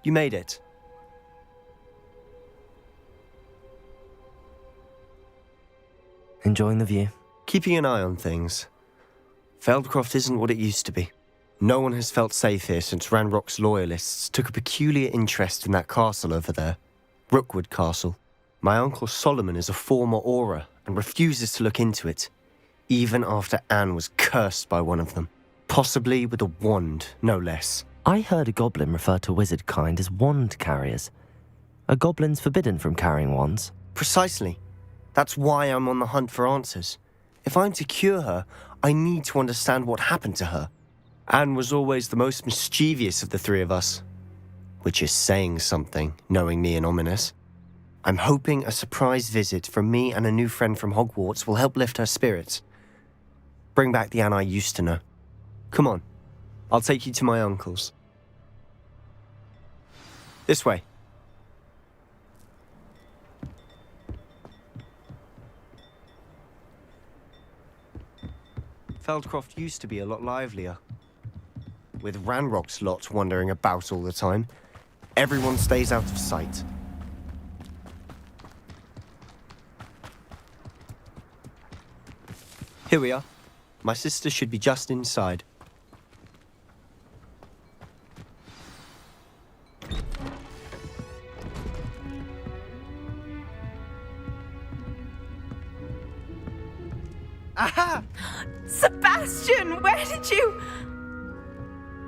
You made it. Enjoying the view? Keeping an eye on things. Feldcroft isn't what it used to be. No one has felt safe here since Ranrock's loyalists took a peculiar interest in that castle over there. Rookwood Castle. My uncle Solomon is a former Auror and refuses to look into it, even after Anne was cursed by one of them. Possibly with a wand, no less. I heard a goblin refer to wizard kind as wand carriers. Are goblins forbidden from carrying wands? Precisely. That's why I'm on the hunt for answers. If I'm to cure her, I need to understand what happened to her. Anne was always the most mischievous of the three of us. Which is saying something, knowing me and ominous. I'm hoping a surprise visit from me and a new friend from Hogwarts will help lift her spirits. Bring back the Anne I used to know. Come on, I'll take you to my uncle's. This way. Feldcroft used to be a lot livelier. With Ranrock's lot wandering about all the time, everyone stays out of sight. Here we are. My sister should be just inside. Aha! Sebastian, where did you...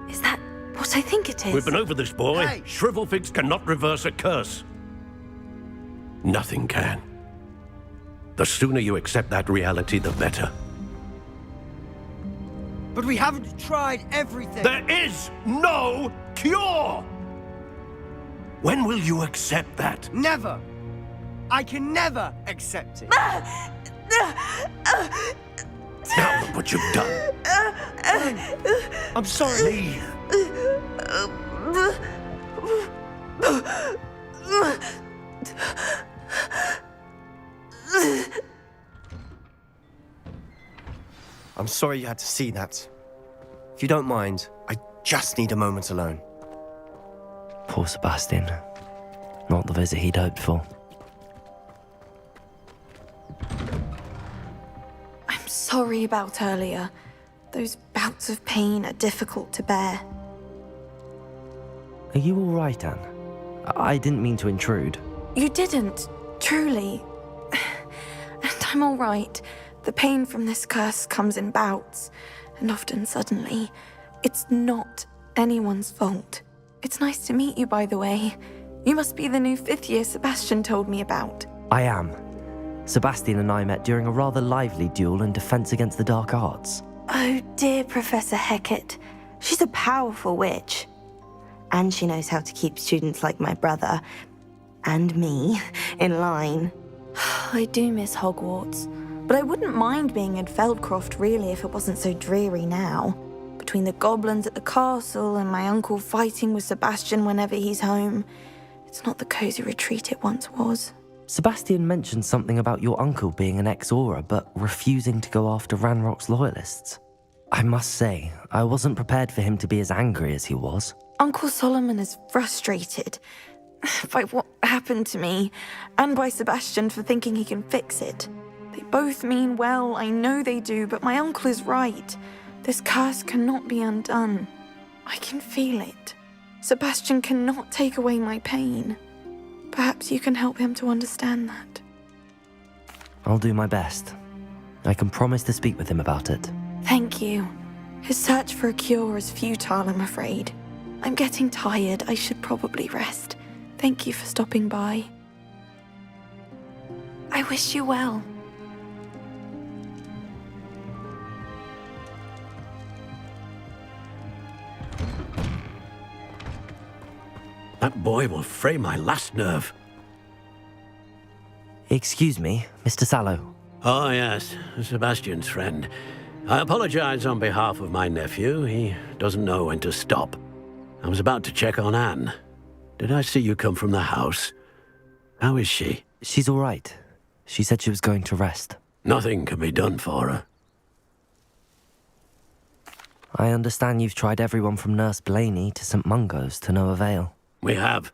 Is that what I think it is? We've been over this, boy. Hey! Shrivelfigs cannot reverse a curse. Nothing can. The sooner you accept that reality, the better. But we haven't tried everything. There is no cure! When will you accept that? Never. I can never accept it. Now look what you've done. I'm sorry. Leave. I'm sorry you had to see that. If you don't mind, I just need a moment alone. Poor Sebastian. Not the visit he'd hoped for. I'm sorry about earlier. Those bouts of pain are difficult to bear. Are you all right, Anne? I didn't mean to intrude. You didn't, truly. And I'm all right. The pain from this curse comes in bouts, and often suddenly. It's not anyone's fault. It's nice to meet you, by the way. You must be the new 5th year Sebastian told me about. I am. Sebastian and I met during a rather lively duel in Defense Against the Dark Arts. Oh dear, Professor Hecat. She's a powerful witch. And she knows how to keep students like my brother, and me, in line. I do miss Hogwarts, but I wouldn't mind being in Feldcroft really if it wasn't so dreary now. Between the goblins at the castle and my uncle fighting with Sebastian whenever he's home, it's not the cozy retreat it once was. Sebastian mentioned something about your uncle being an ex-Auror, but refusing to go after Ranrock's loyalists. I must say, I wasn't prepared for him to be as angry as he was. Uncle Solomon is frustrated by what happened to me, and by Sebastian for thinking he can fix it. They both mean well, I know they do, but my uncle is right. This curse cannot be undone. I can feel it. Sebastian cannot take away my pain. Perhaps you can help him to understand that. I'll do my best. I can promise to speak with him about it. Thank you. His search for a cure is futile, I'm afraid. I'm getting tired. I should probably rest. Thank you for stopping by. I wish you well. That boy will fray my last nerve. Excuse me, Mr. Sallow. Oh, yes, Sebastian's friend. I apologize on behalf of my nephew. He doesn't know when to stop. I was about to check on Anne. Did I see you come from the house? How is she? She's all right. She said she was going to rest. Nothing can be done for her. I understand you've tried everyone from Nurse Blaney to St. Mungo's to no avail. We have.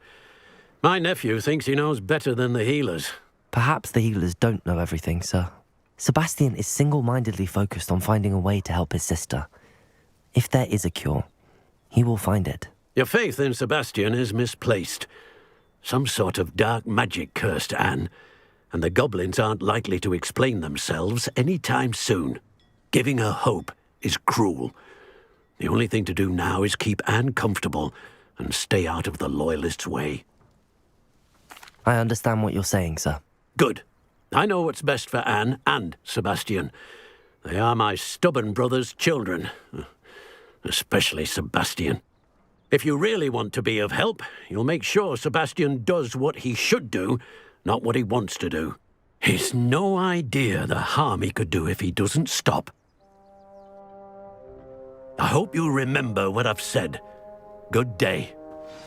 My nephew thinks he knows better than the healers. Perhaps the healers don't know everything, sir. Sebastian is single-mindedly focused on finding a way to help his sister. If there is a cure, he will find it. Your faith in Sebastian is misplaced. Some sort of dark magic cursed Anne, and the goblins aren't likely to explain themselves any time soon. Giving her hope is cruel. The only thing to do now is keep Anne comfortable and stay out of the Loyalists' way. I understand what you're saying, sir. Good. I know what's best for Anne and Sebastian. They are my stubborn brother's children. Especially Sebastian. If you really want to be of help, you'll make sure Sebastian does what he should do, not what he wants to do. He's no idea the harm he could do if he doesn't stop. I hope you'll remember what I've said. Good day.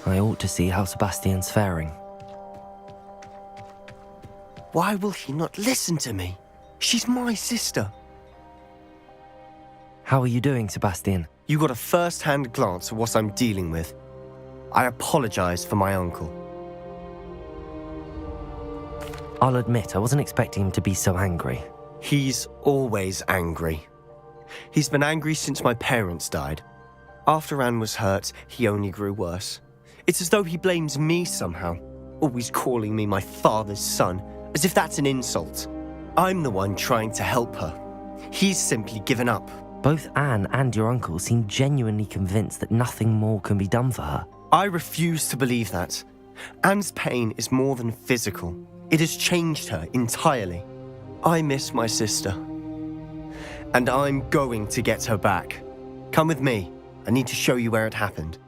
I ought to see how Sebastian's faring. Why will he not listen to me? She's my sister. How are you doing, Sebastian? You got a first-hand glance at what I'm dealing with. I apologize for my uncle. I'll admit, I wasn't expecting him to be so angry. He's always angry. He's been angry since my parents died. After Anne was hurt, he only grew worse. It's as though he blames me somehow, always calling me my father's son, as if that's an insult. I'm the one trying to help her. He's simply given up. Both Anne and your uncle seem genuinely convinced that nothing more can be done for her. I refuse to believe that. Anne's pain is more than physical. It has changed her entirely. I miss my sister. And I'm going to get her back. Come with me. I need to show you where it happened.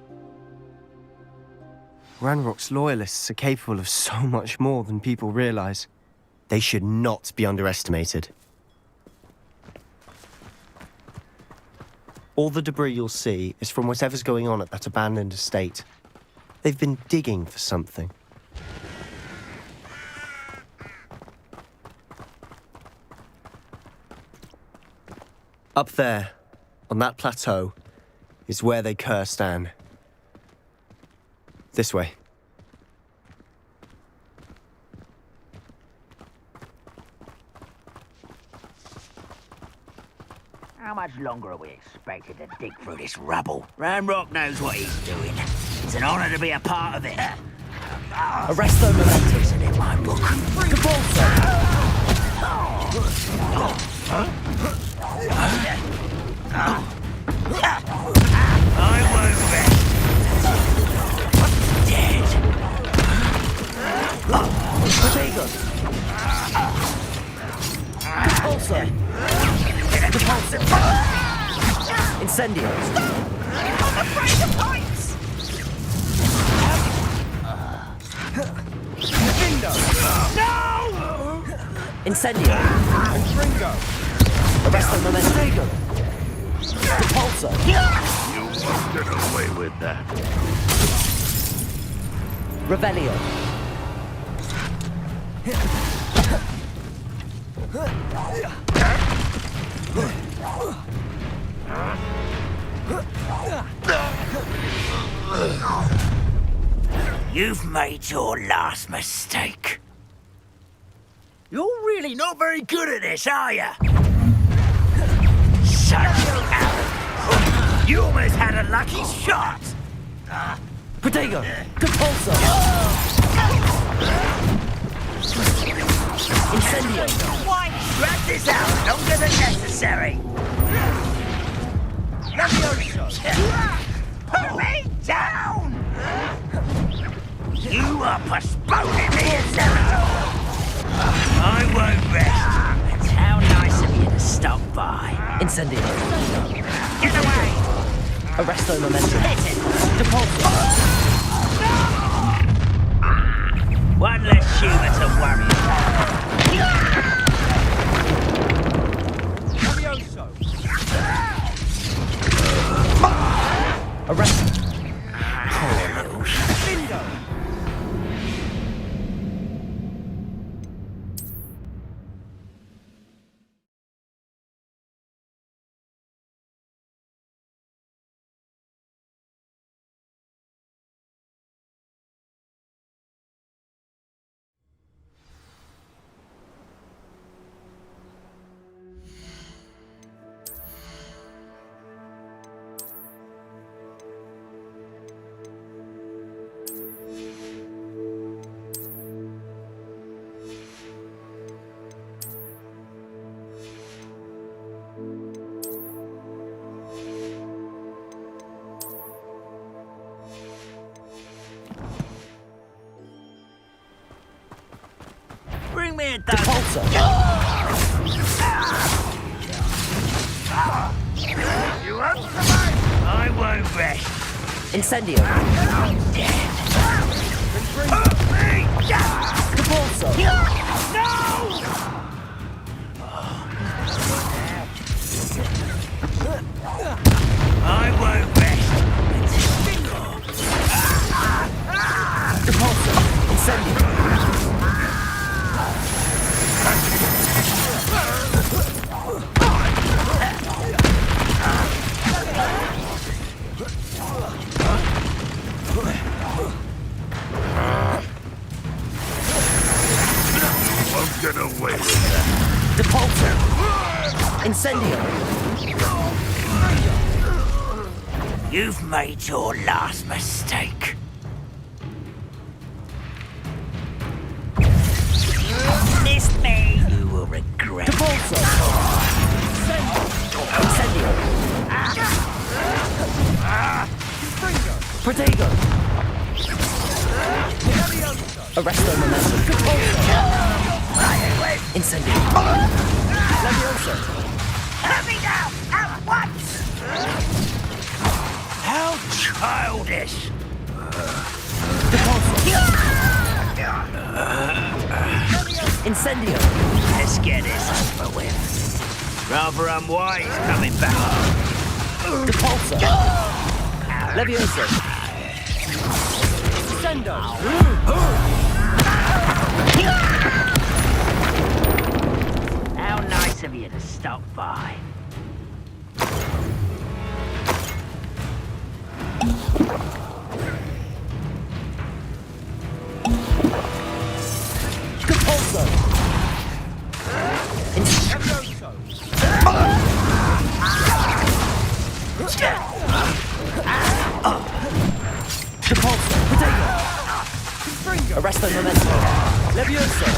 Ranrock's loyalists are capable of so much more than people realize. They should not be underestimated. All the debris you'll see is from whatever's going on at that abandoned estate. They've been digging for something. Up there, on that plateau, is where they cursed Anne. This way. How much longer are we expected to dig through this rubble? Ranrock knows what he's doing. It's an honor to be a part of it. Arresto Momentum. Isn't it my book? I won't rest. Dead. Repulsor. Incendio. I'm afraid of heights. No! Incendio. Ringo! Arresto Momentum. Repulsor. You won't get away with that. Revelio. You've made your last mistake. You're really not very good at this, are you? Such arrogance. You almost had a lucky shot. Protego. Repulsor. Incendio. Why drag this out longer than necessary? Put me down! You are postponing the inevitable. I won't rest. It's how nice of you to stop by. Incendio. Get away! Arresto Momentum. Hit it! Repulsor. One less human to worry about. Arresto. me a dose. Repulsor. You won't survive. I won't rest. Incendio. Repulsor. No! I won't rest. Repulsor. Incendio. Won't get away with that. Repulsor. Incendio. You've made your last mistake. This day you will regret. Repulsor. Incendio. Protego. Arresto momentum. Incendio. Levioso. Let me down at once! How childish! Incendio. Let's get this over with. Rather unwise coming back. Repulsor. Levioso. Sendo. How nice of you to stop by. Repulsor. Repulsor. Protego. Arresto momentum. Levioso.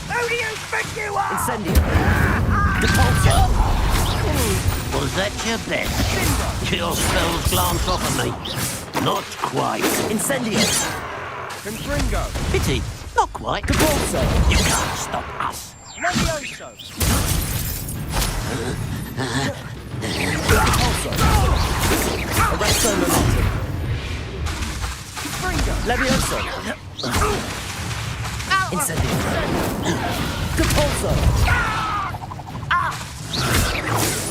Who do you think you are? Incendio. Repulsor. Was that your best? Your spells glance off of me. Not quite. Incendio. Confringo. Pity. Not quite. Repulsor. You can't stop us. Levioso. Repulsor. Arresto momentum. Levioso. Incendio. Repulsor.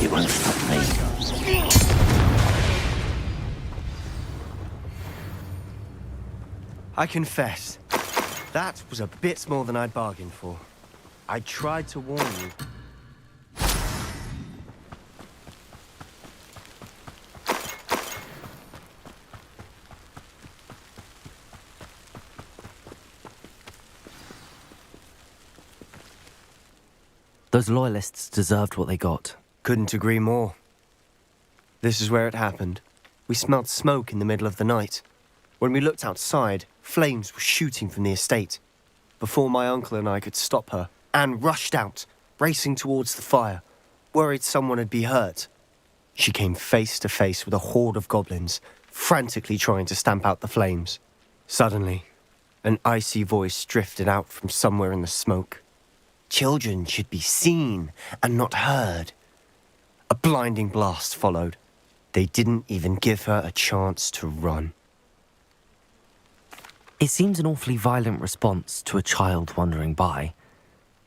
You won't stop me. I confess, that was a bit more than I'd bargained for. I tried to warn you. Those loyalists deserved what they got. Couldn't agree more. This is where it happened. We smelled smoke in the middle of the night. When we looked outside, flames were shooting from the estate. Before my uncle and I could stop her, Anne rushed out, racing towards the fire, worried someone had been hurt. She came face to face with a horde of goblins, frantically trying to stamp out the flames. Suddenly, an icy voice drifted out from somewhere in the smoke. Children should be seen and not heard. A blinding blast followed. They didn't even give her a chance to run. It seems an awfully violent response to a child wandering by.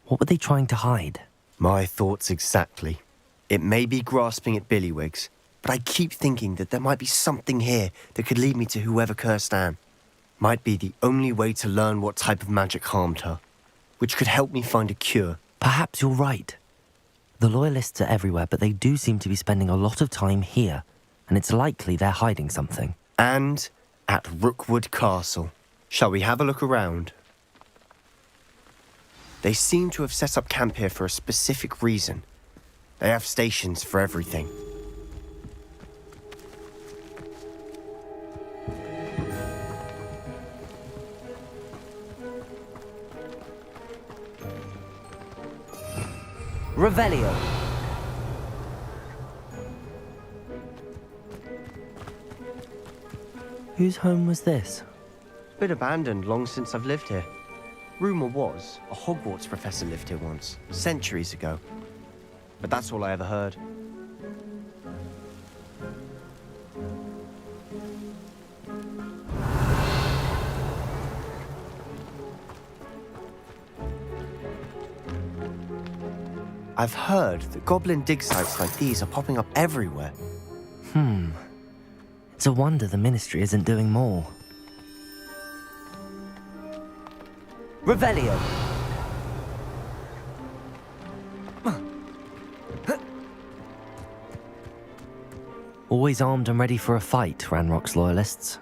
What were they trying to hide? My thoughts exactly. It may be grasping at Billywigs, but I keep thinking that there might be something here that could lead me to whoever cursed Anne. Might be the only way to learn what type of magic harmed her, which could help me find a cure. Perhaps you're right. The loyalists are everywhere, but they do seem to be spending a lot of time here, and it's likely they're hiding something. And at Rookwood Castle. Shall we have a look around? They seem to have set up camp here for a specific reason. They have stations for everything. Revelio. Whose home was this? Been abandoned long since I've lived here. Rumour was, a Hogwarts professor lived here once, centuries ago. But that's all I ever heard. I've heard that goblin dig sites like these are popping up everywhere. It's a wonder the Ministry isn't doing more. Revelio! Always armed and ready for a fight, Ranrock's loyalists.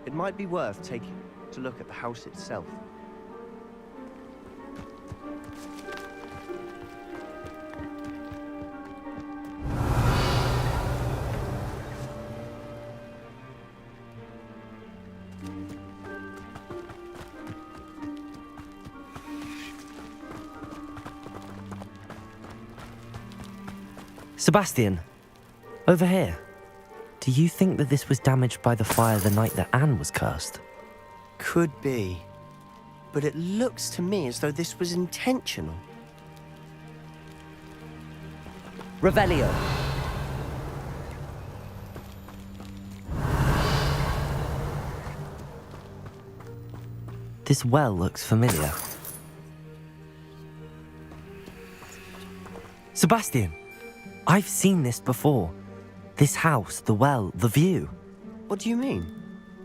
It might be worth taking a look at the house itself. Sebastian, over here. Do you think that this was damaged by the fire the night that Anne was cursed? Could be. But it looks to me as though this was intentional. Revelio. This well looks familiar. Sebastian, I've seen this before. This house, the well, the view. What do you mean?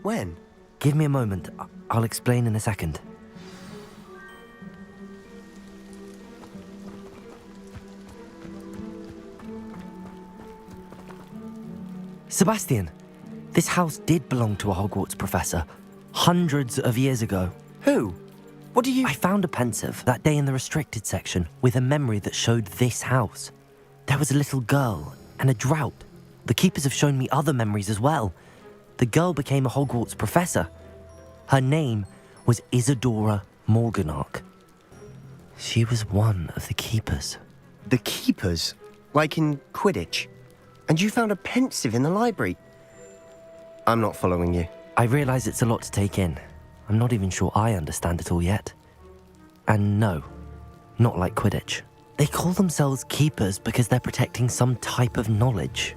When? Give me a moment. I'll explain in a second. Sebastian, this house did belong to a Hogwarts professor, hundreds of years ago. Who? What do you... I found a pensive that day in the restricted section with a memory that showed this house. There was a little girl and a drought. The keepers have shown me other memories as well. The girl became a Hogwarts professor. Her name was Isadora Morganach. She was one of the keepers. The keepers? Like in Quidditch? And you found a pensive in the library? I'm not following you. I realise it's a lot to take in. I'm not even sure I understand it all yet. And no, not like Quidditch. They call themselves keepers because they're protecting some type of knowledge.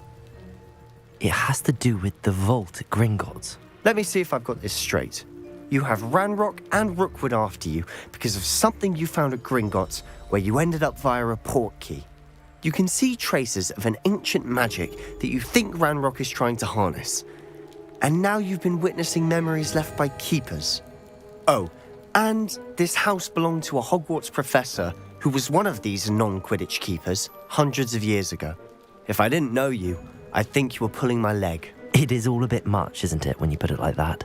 It has to do with the vault at Gringotts. Let me see if I've got this straight. You have Ranrock and Rookwood after you because of something you found at Gringotts where you ended up via a port key. You can see traces of an ancient magic that you think Ranrock is trying to harness. And now you've been witnessing memories left by keepers. Oh, and this house belonged to a Hogwarts professor who was one of these non-Quidditch keepers hundreds of years ago. If I didn't know you, I'd think you were pulling my leg. It is all a bit much, isn't it, when you put it like that?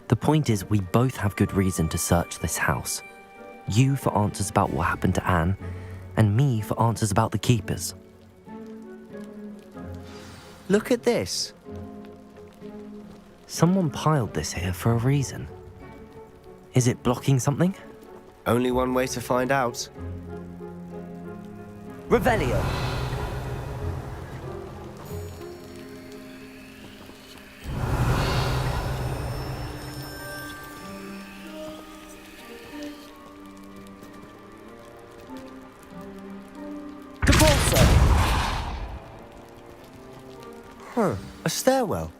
The point is, we both have good reason to search this house. You for answers about what happened to Anne, and me for answers about the keepers. Look at this. Someone piled this here for a reason. Is it blocking something? Only one way to find out. Revelio. Huh, a stairwell.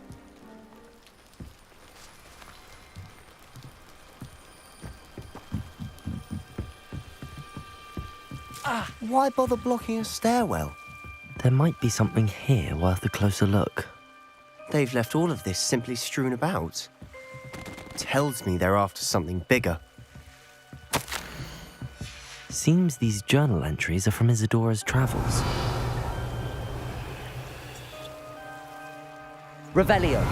Why bother blocking a stairwell? There might be something here worth a closer look. They've left all of this simply strewn about. Tells me they're after something bigger. Seems these journal entries are from Isadora's travels. Revelio.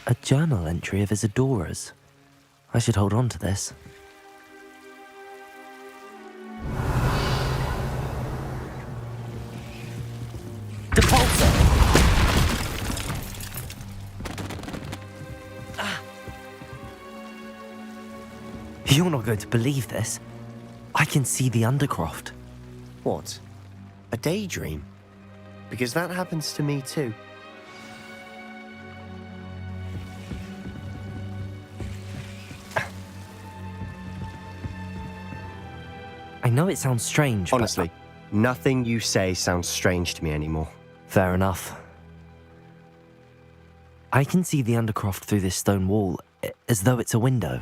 A journal entry of Isadora's. I should hold on to this. You're not going to believe this. I can see the Undercroft. What? A daydream? Because that happens to me too. I know it sounds strange, Honestly, nothing you say sounds strange to me anymore. but fair enough. I can see the Undercroft through this stone wall, as though it's a window.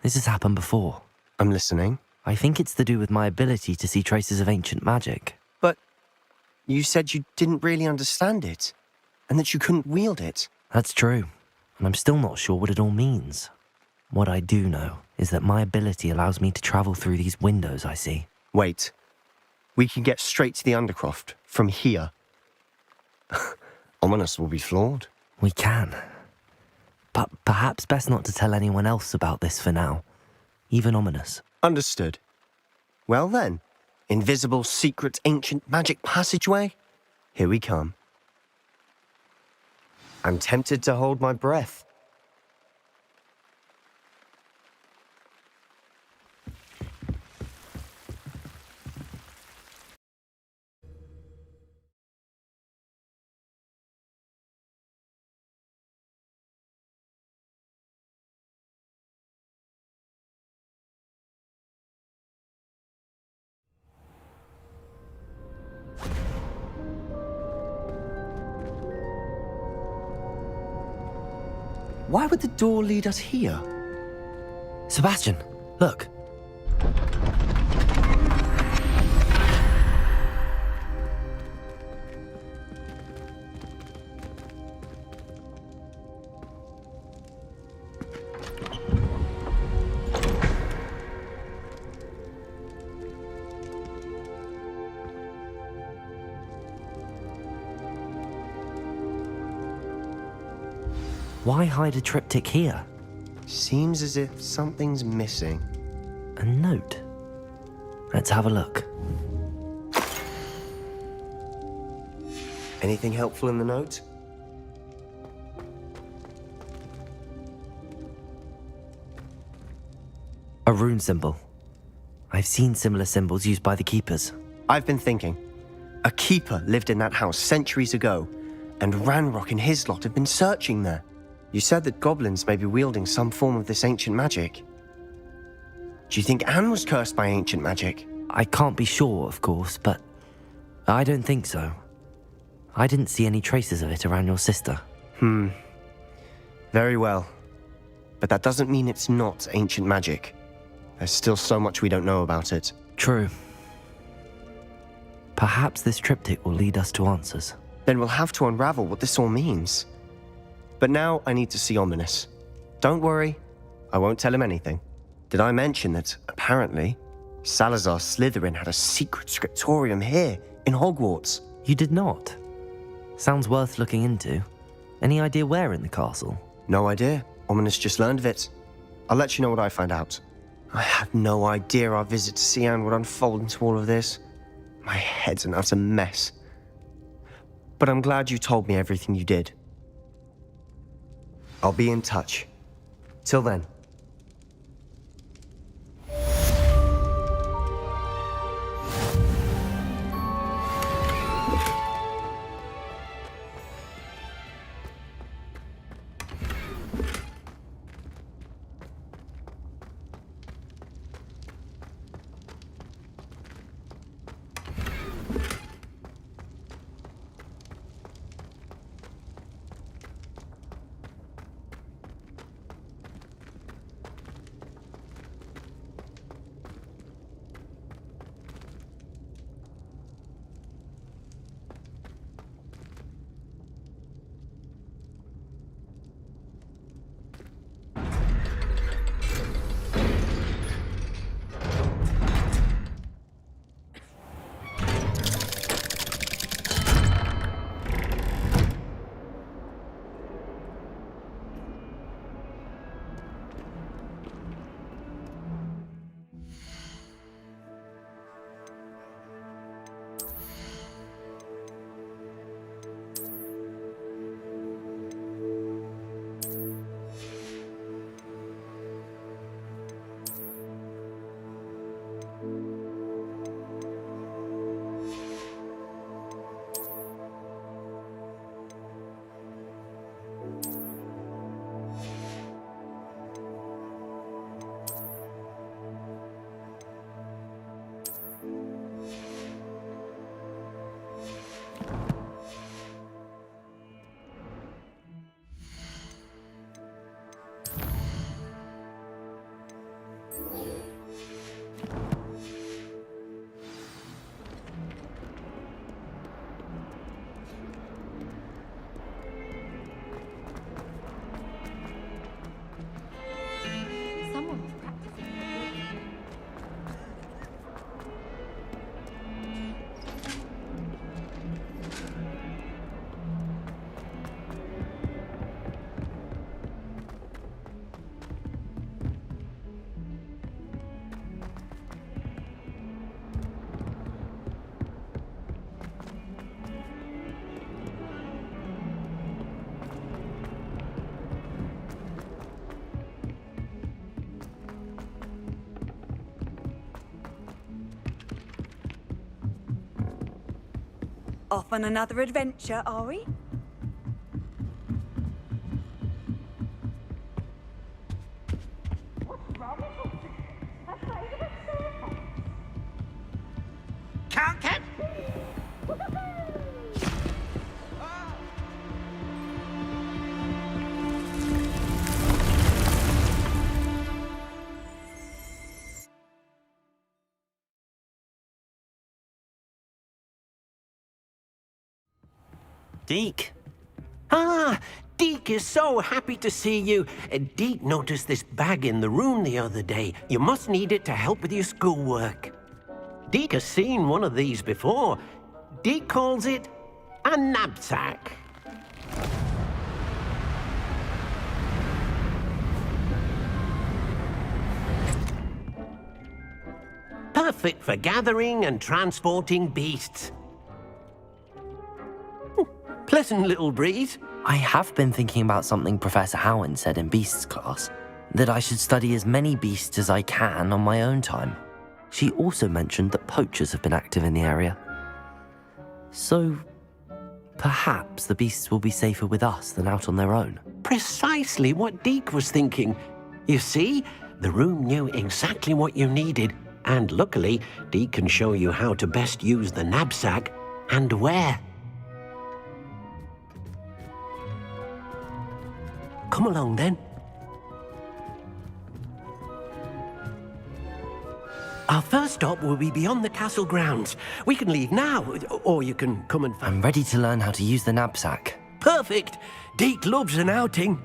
This has happened before. I'm listening. I think it's to do with my ability to see traces of ancient magic. But you said you didn't really understand it, and that you couldn't wield it. That's true, and I'm still not sure what it all means. What I do know is that my ability allows me to travel through these windows I see. Wait. We can get straight to the Undercroft from here. Ominous will be floored. We can. But perhaps best not to tell anyone else about this for now. Even Ominous. Understood. Well then, invisible, secret, ancient magic passageway? Here we come. I'm tempted to hold my breath. Why would the door lead us here? Sebastian, look. Why hide a triptych here? Seems as if something's missing. A note. Let's have a look. Anything helpful in the note? A rune symbol. I've seen similar symbols used by the keepers. I've been thinking. A keeper lived in that house centuries ago, and Ranrock and his lot have been searching there. You said that goblins may be wielding some form of this ancient magic. Do you think Anne was cursed by ancient magic? I can't be sure, of course, but I don't think so. I didn't see any traces of it around your sister. Very well. But that doesn't mean it's not ancient magic. There's still so much we don't know about it. True. Perhaps this triptych will lead us to answers. Then we'll have to unravel what this all means. But now I need to see Ominous. Don't worry, I won't tell him anything. Did I mention that, apparently, Salazar Slytherin had a secret scriptorium here, in Hogwarts? You did not. Sounds worth looking into. Any idea where in the castle? No idea. Ominous just learned of it. I'll let you know what I find out. I had no idea our visit to Sian would unfold into all of this. My head's an utter mess. But I'm glad you told me everything you did. I'll be in touch. Till then. Off on another adventure, are we? Can't get... Deke, Ah, Deke is so happy to see you. Deke noticed this bag in the room the other day. You must need it to help with your schoolwork. Deke has seen one of these before. Deke calls it a knapsack. Perfect for gathering and transporting beasts. Pleasant little breeze. I have been thinking about something Professor Howard said in Beasts class, that I should study as many beasts as I can on my own time. She also mentioned that poachers have been active in the area. So, perhaps the beasts will be safer with us than out on their own. Precisely what Deke was thinking. You see, the room knew exactly what you needed, and luckily, Deke can show you how to best use the knapsack and where. Come along then. Our first stop will be beyond the castle grounds. We can leave now, or you can come and find... I'm ready to learn how to use the knapsack. Perfect! Deke loves an outing.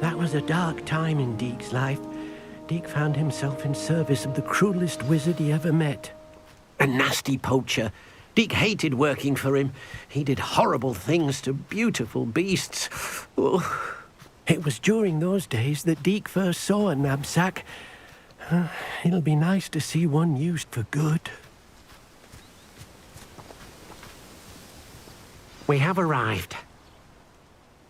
That was a dark time in Deke's life. Deke found himself in service of the cruelest wizard he ever met. A nasty poacher. Deke hated working for him. He did horrible things to beautiful beasts. Oh. It was during those days that Deke first saw a knapsack. It'll be nice to see one used for good. We have arrived.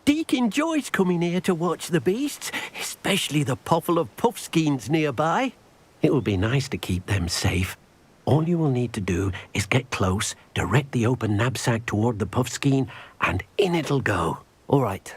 Deke enjoys coming here to watch the beasts, especially the potful of puffskeins nearby. It will be nice to keep them safe. All you will need to do is get close, direct the open knapsack toward the puffskein, and in it'll go. All right.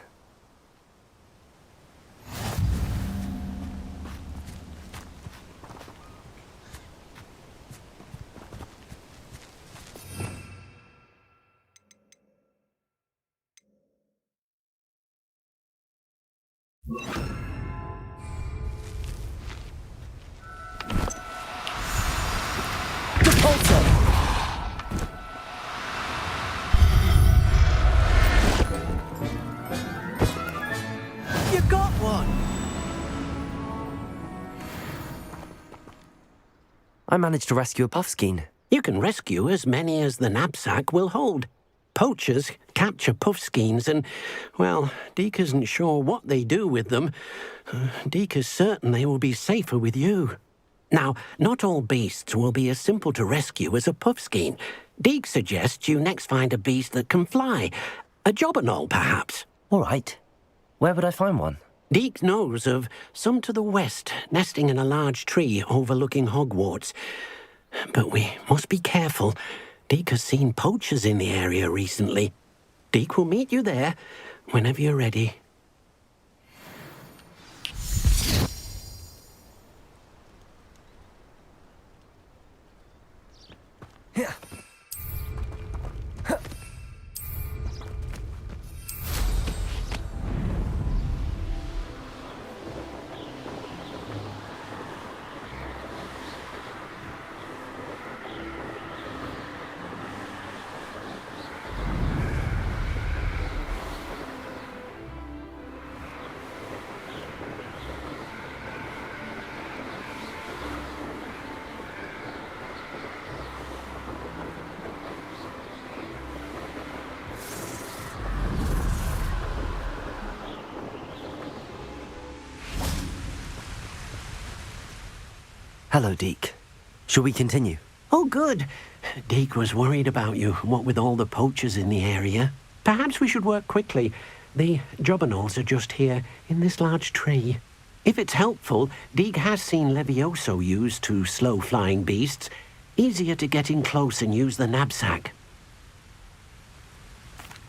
You got one! I managed to rescue a puffskein. You can rescue as many as the knapsack will hold. Poachers capture puffskeins and, well, Deke isn't sure what they do with them. Deke is certain they will be safer with you. Now, not all beasts will be as simple to rescue as a puffskein. Deke suggests you next find a beast that can fly. A jobberknoll, perhaps. All right. Where would I find one? Deke knows of some to the west, nesting in a large tree overlooking Hogwarts. But we must be careful. Deke has seen poachers in the area recently. Deke will meet you there whenever you're ready. Yeah. Hello, Deke. Shall we continue? Oh, good. Deke was worried about you, what with all the poachers in the area. Perhaps we should work quickly. The jobberknolls are just here, in this large tree. If it's helpful, Deke has seen Levioso used to slow flying beasts. Easier to get in close and use the knapsack.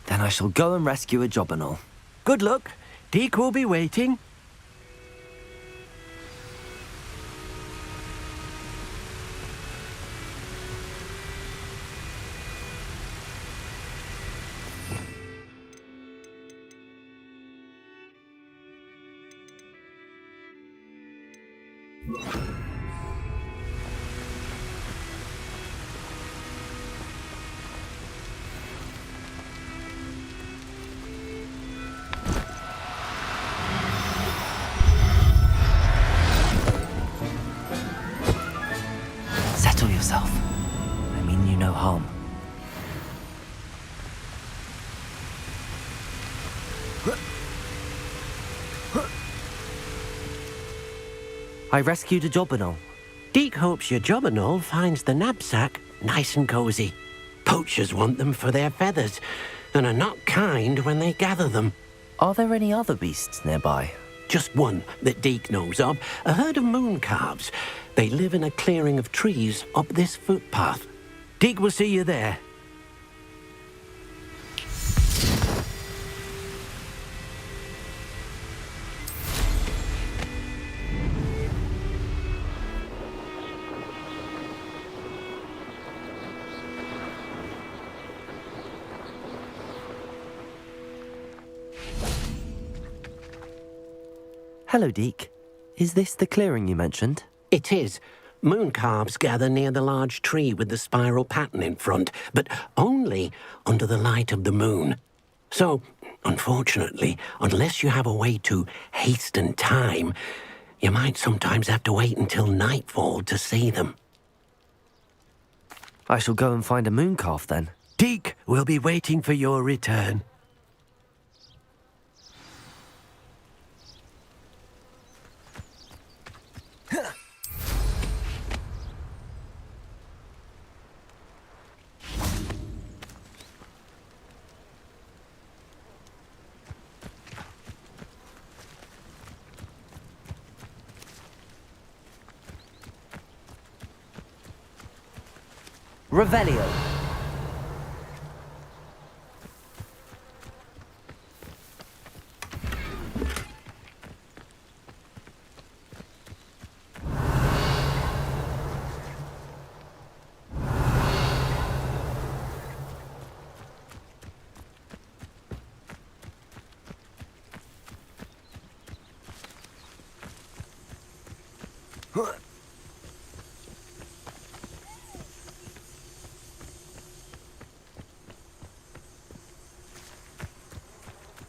Then I shall go and rescue a jobberknoll. Good luck. Deke will be waiting. Settle yourself. I mean you no harm. I rescued a jobberknoll. Deke hopes your jobberknoll finds the knapsack nice and cozy. Poachers want them for their feathers, and are not kind when they gather them. Are there any other beasts nearby? Just one that Deke knows of, a herd of moon calves. They live in a clearing of trees up this footpath. Deke will see you there. Hello, Deke. Is this the clearing you mentioned? It is. Moon calves gather near the large tree with the spiral pattern in front, but only under the light of the moon. So, unfortunately, unless you have a way to hasten time, you might sometimes have to wait until nightfall to see them. I shall go and find a moon calf then. Deke will be waiting for your return. Revelio.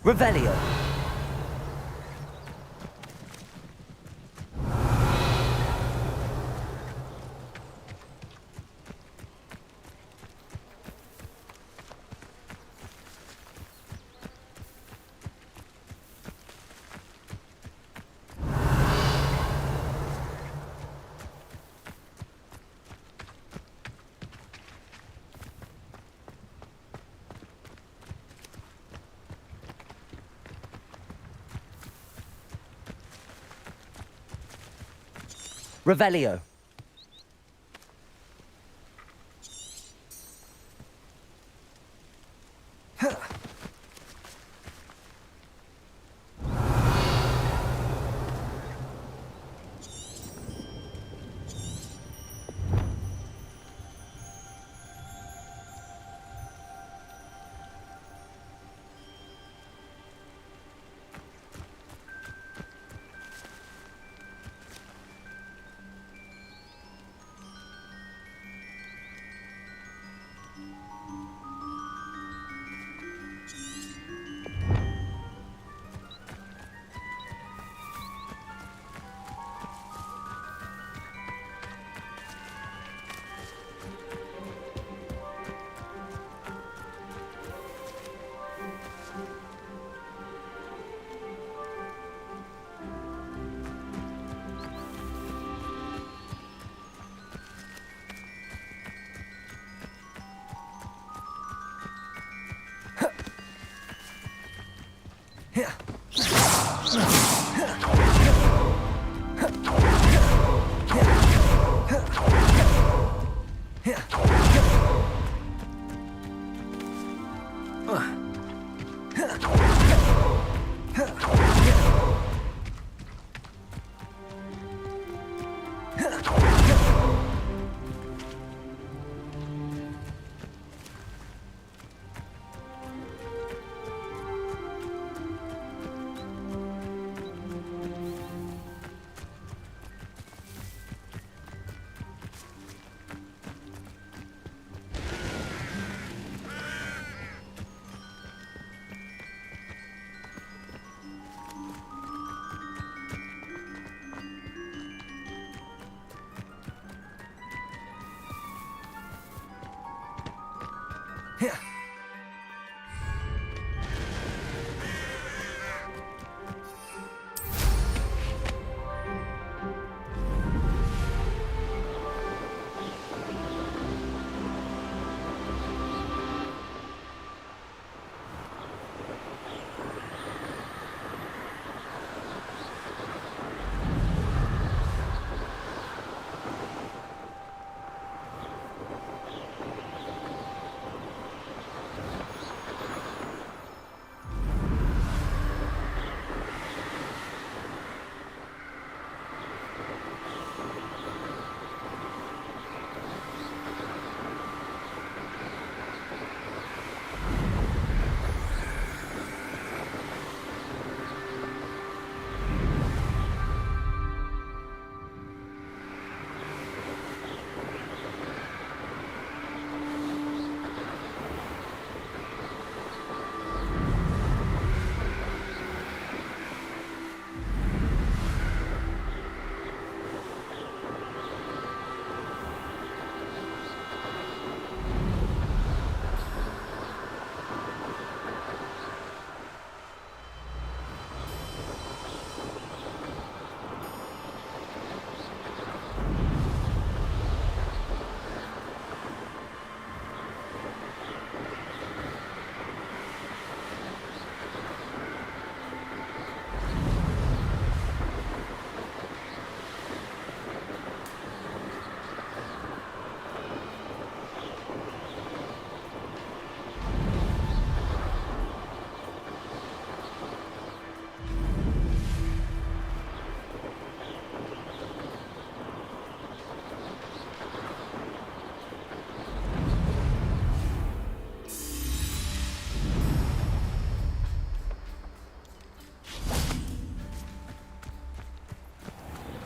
Revelio. Revelio.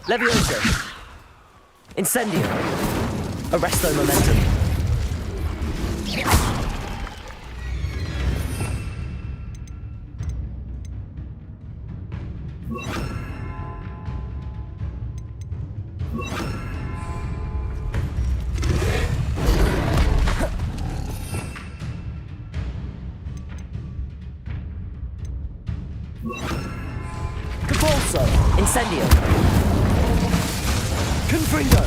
Levioso. Incendio. Arresto momentum. Capolso. Incendio. Confringo.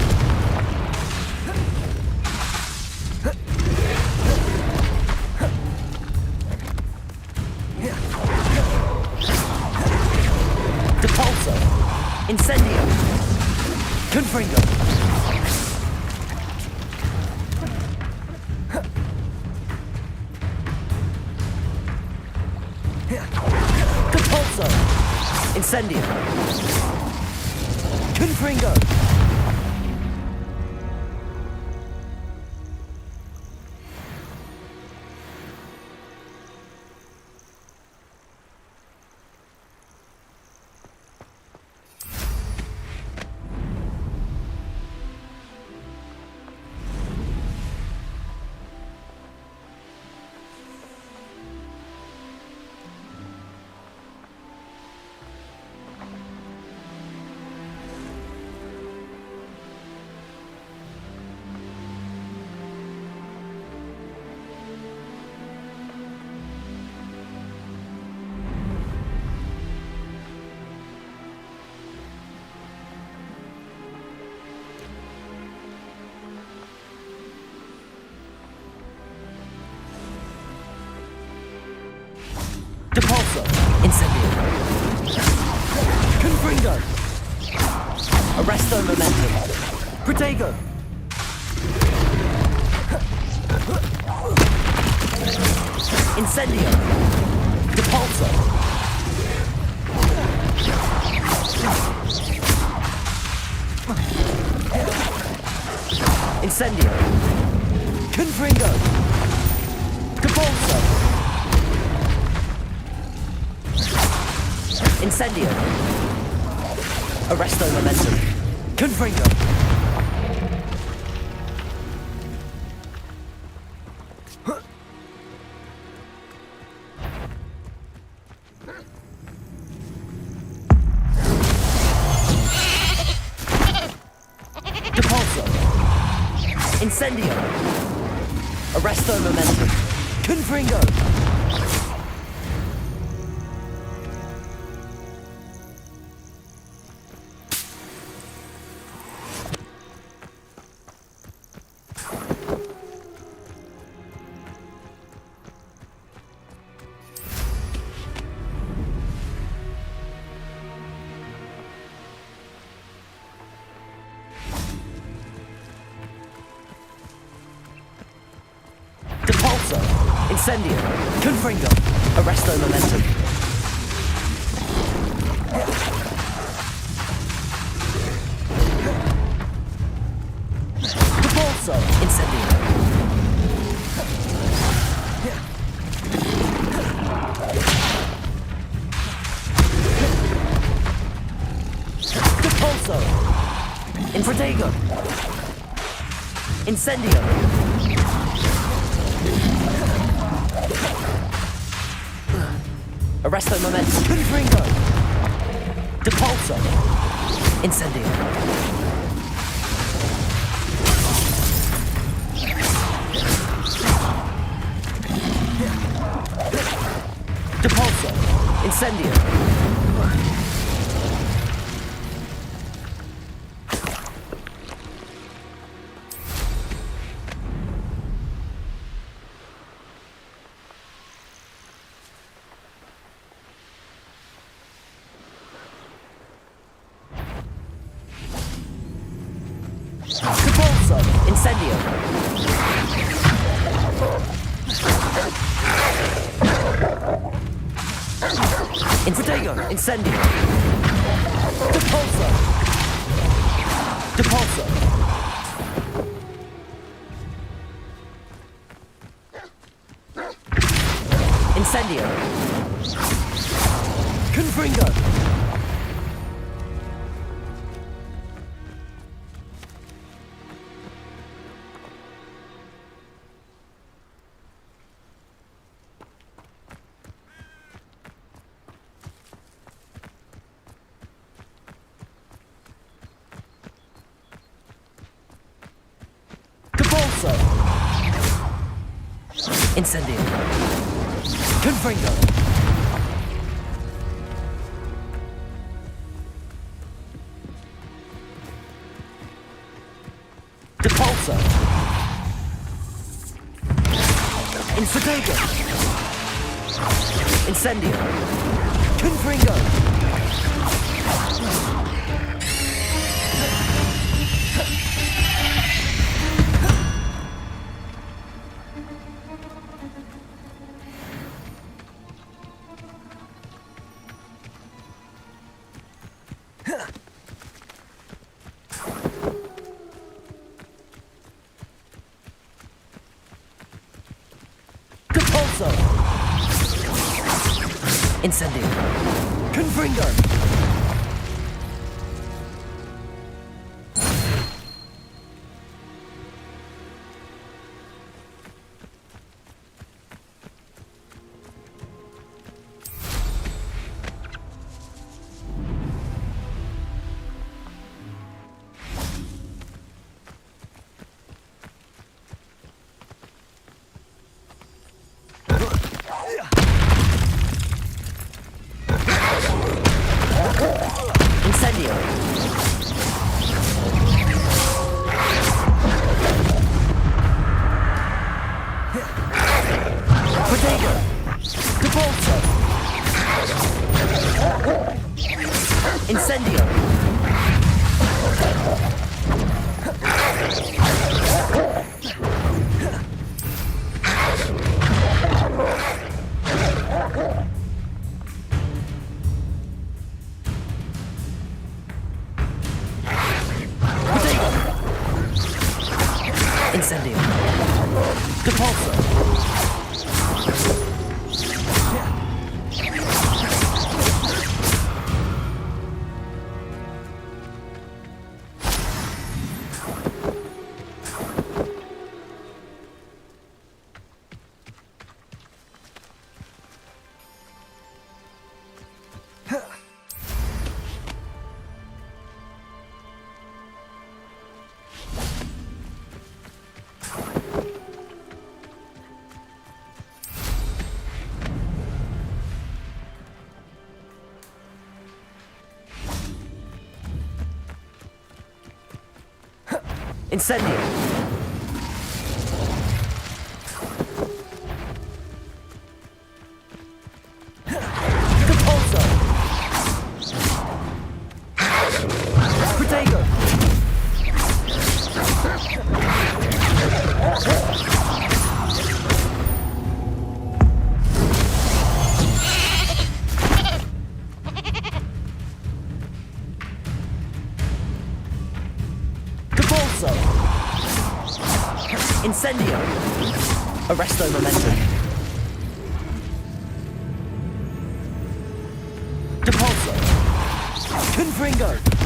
Depulso. Incendio. Confringo. Depulso. Incendio. Confringo. Depulso. Incendio. Confringo! Arresto momentum. Protego! Incendio! Depulso! Incendio! Confringo! Depulso! Incendio! Arresto momentum. Confringo! Depulso! Incendio! Arresto momentum. Confringo! Depulso! Incendio! Confringo! Arresto momentum. Depulso! Incendio! Depulso! Infratego! Incendio! Arresto momentum. Confringo! Depulso! Incendio! Depulso! Incendio! Depulso! Incendio! Infratego! Incendio! Depulso! Depulso! Incendio! Confringo! Depulso! Incendio! Confringo! Depulso! Infratego! Incendio! Confringo! Depulso! Incendio! Confringo! Incendio! Protego! Depulso! Incendio! Incendio! Depulso! Incendio! Depulso! Protego! Depulso! Incendio! Arresto momentum. Depulso! Confringo!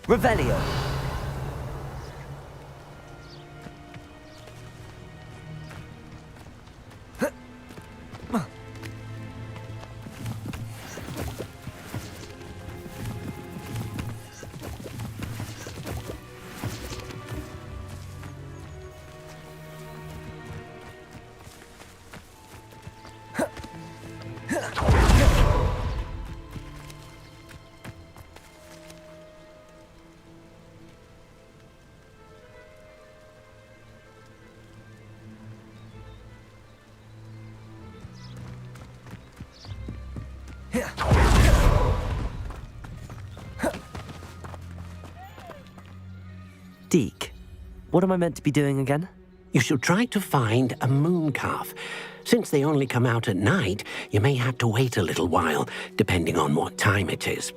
Revelio! Deke, what am I meant to be doing again? You should try to find a moon calf. Since they only come out at night, you may have to wait a little while, depending on what time it is.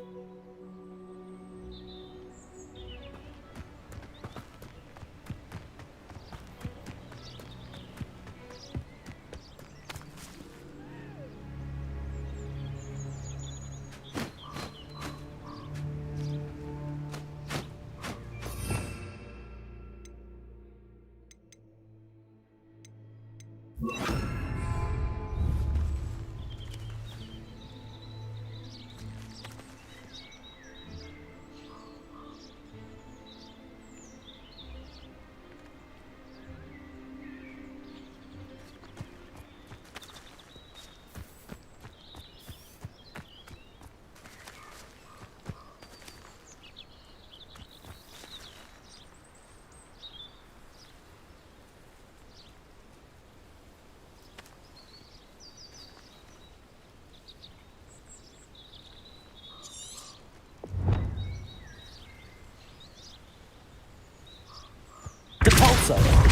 Levioso!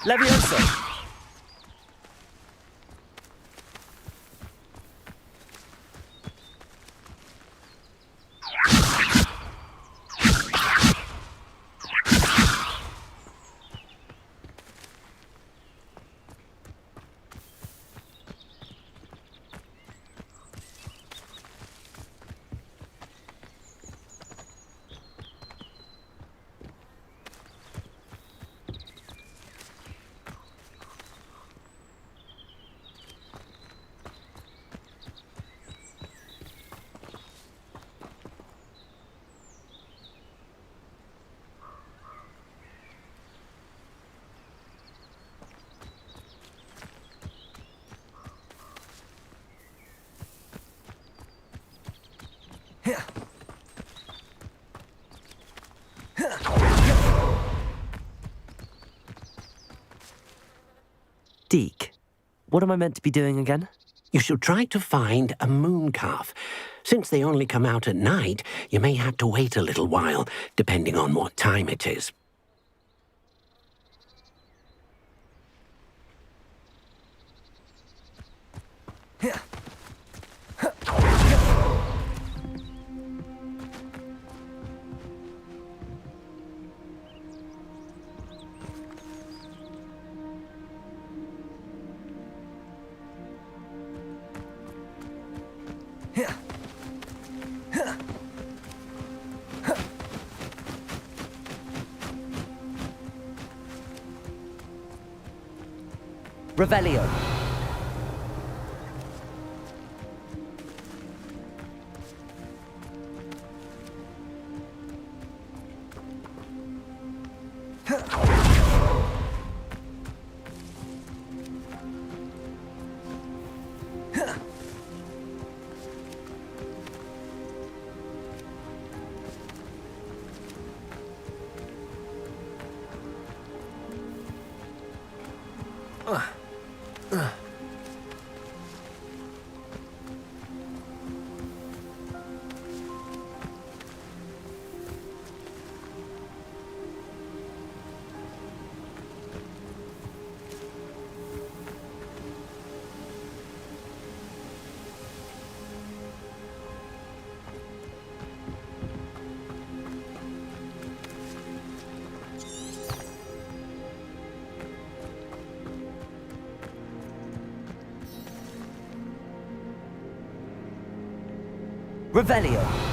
Levioso! Deke, what am I meant to be doing again? You should try to find a moon calf. Since they only come out at night, you may have to wait a little while, depending on what time it is. Revelio. Revelio.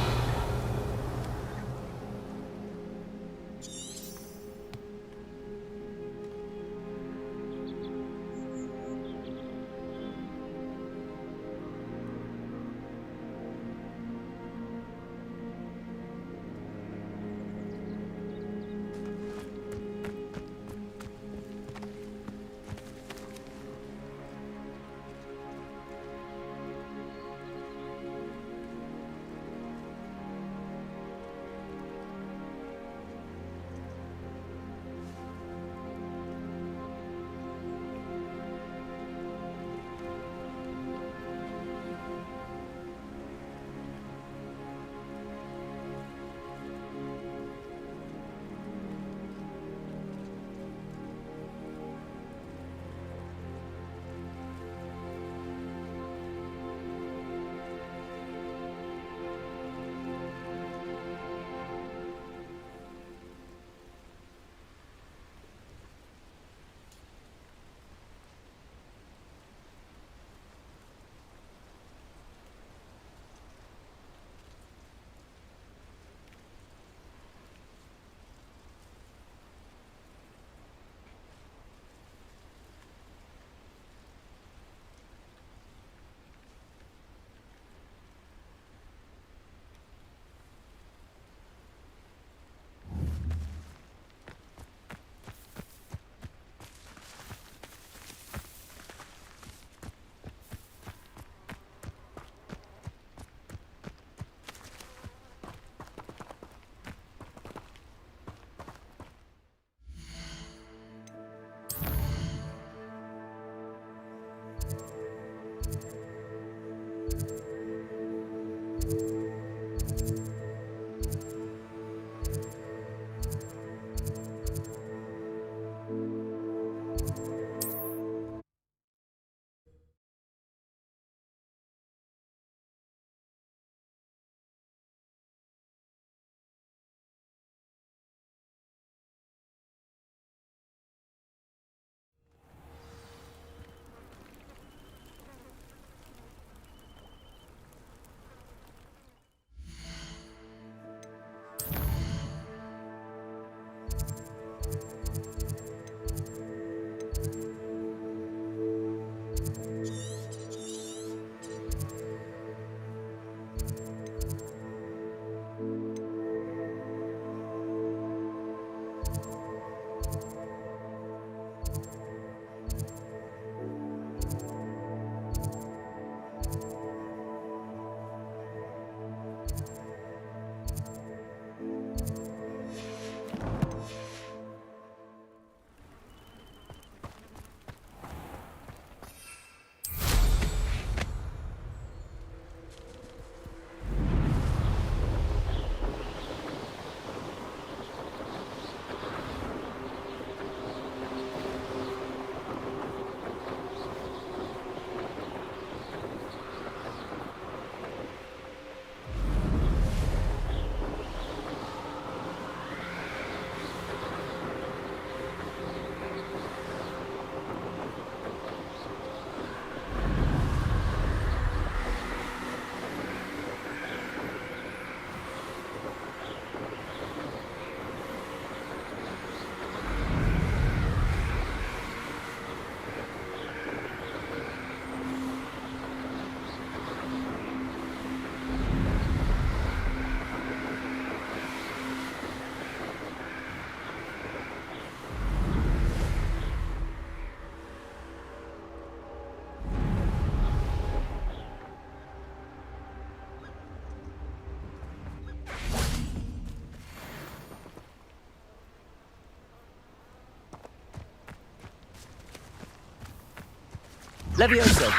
Levioso.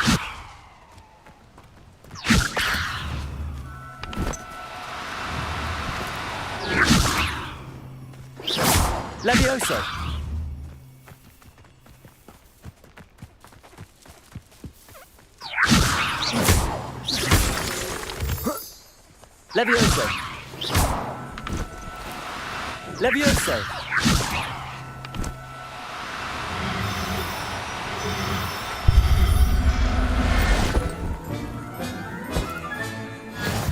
Levioso. Levioso. Levioso.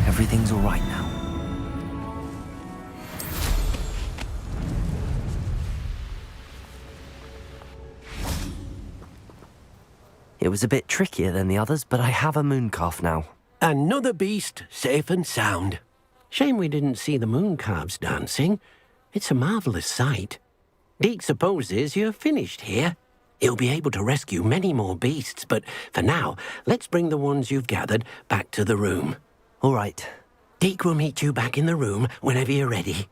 Everything's all right now. It was a bit trickier than the others, but I have a mooncalf now. Another beast, safe and sound. Shame we didn't see the mooncalves dancing. It's a marvellous sight. Deke supposes you're finished here. He'll be able to rescue many more beasts, but for now, let's bring the ones you've gathered back to the room. All right. Deke will meet you back in the room whenever you're ready.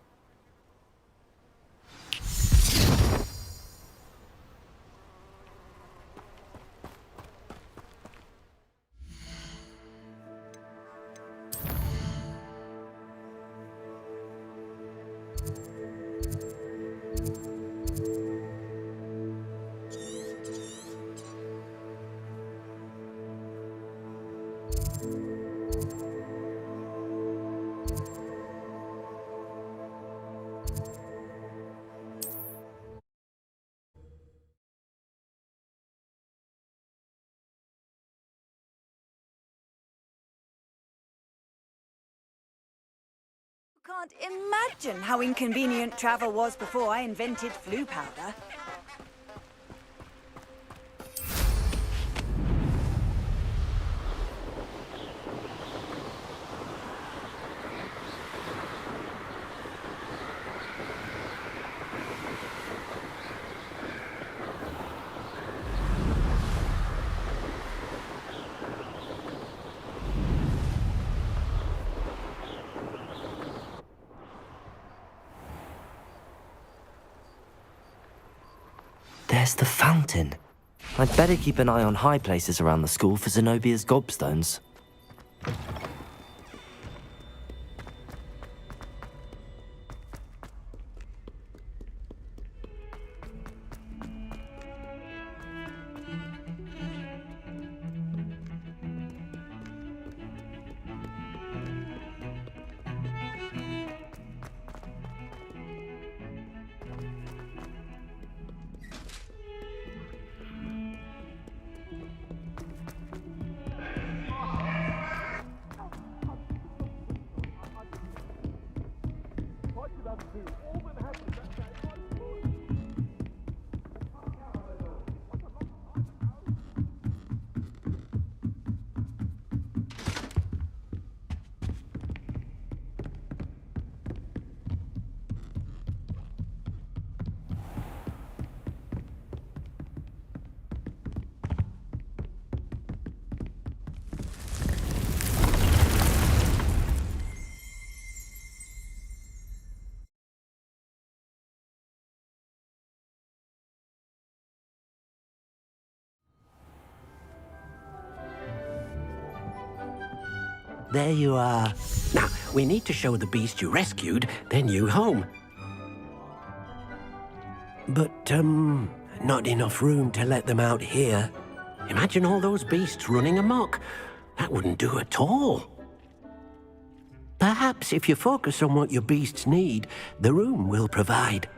Can't imagine how inconvenient travel was before I invented flu powder. There's the fountain. I'd better keep an eye on high places around the school for Zenobia's gobstones. There you are. Now, we need to show the beast you rescued their new home. But, not enough room to let them out here. Imagine all those beasts running amok. That wouldn't do at all. Perhaps if you focus on what your beasts need, the room will provide.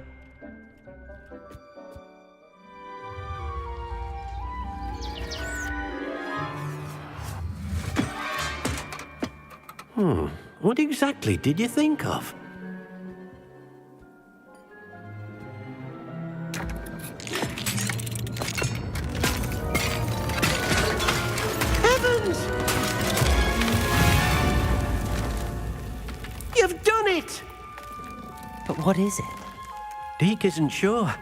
What exactly did you think of? Heavens! You've done it! But what is it? Deke isn't sure.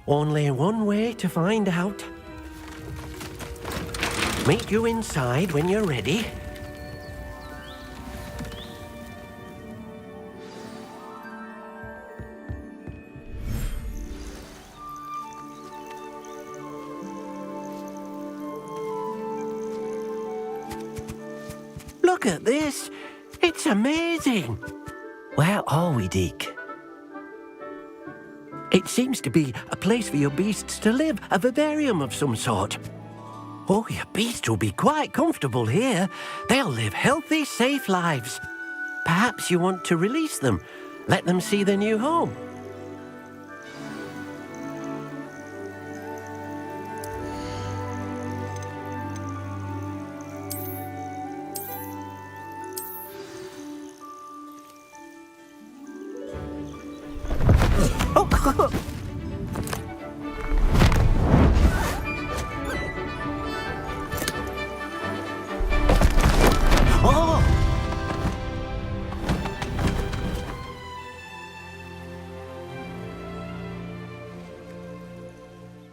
Only one way to find out. Meet you inside when you're ready. Look at this. It's amazing. Where are we, Deke? It seems to be a place for your beasts to live, a vivarium of some sort. Oh, your beasts will be quite comfortable here. They'll live healthy, safe lives. Perhaps you want to release them, let them see their new home.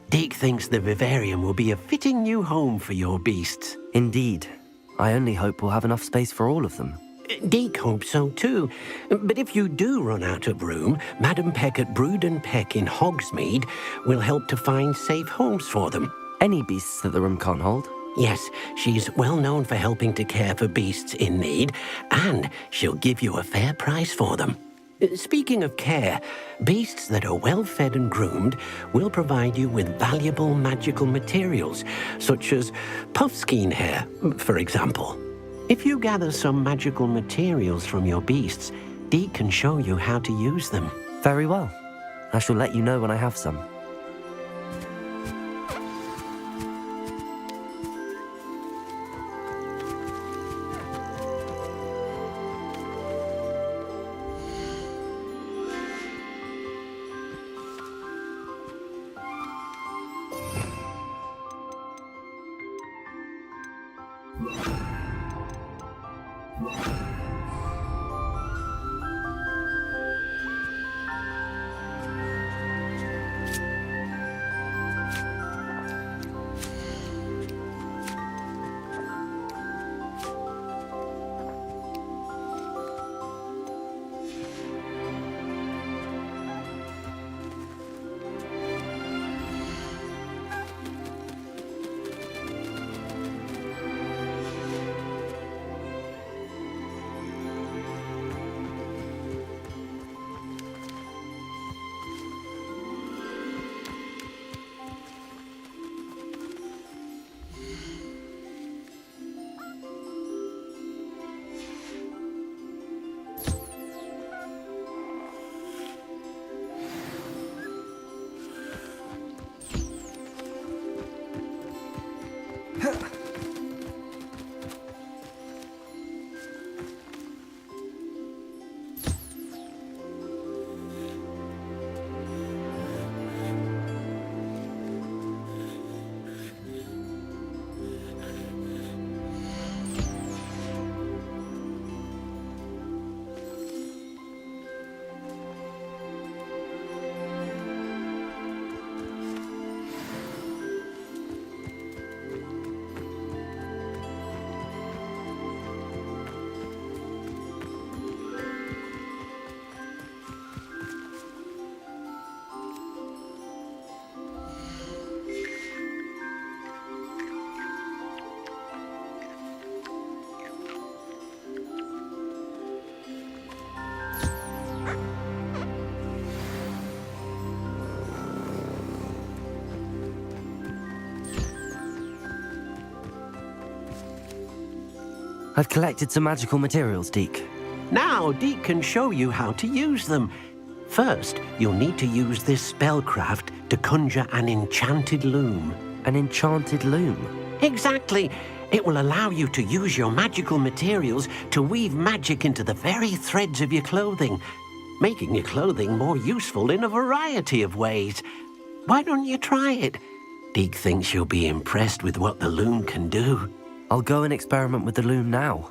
Deke thinks the vivarium will be a fitting new home for your beasts. Indeed. I only hope we'll have enough space for all of them. Deke hopes so too. But if you do run out of room, Madam Peck at Brood and Peck in Hogsmeade will help to find safe homes for them. Any beasts that the room can't hold? Yes, she's well known for helping to care for beasts in need, and she'll give you a fair price for them. Speaking of care, beasts that are well fed and groomed will provide you with valuable magical materials, such as puffskein hair, for example. If you gather some magical materials from your beasts, Deke can show you how to use them. Very well. I shall let you know when I have some. I've collected some magical materials, Deke. Now Deke can show you how to use them. First, you'll need to use this spellcraft to conjure an enchanted loom. An enchanted loom? Exactly. It will allow you to use your magical materials to weave magic into the very threads of your clothing, making your clothing more useful in a variety of ways. Why don't you try it? Deke thinks you'll be impressed with what the loom can do. I'll go and experiment with the loom now.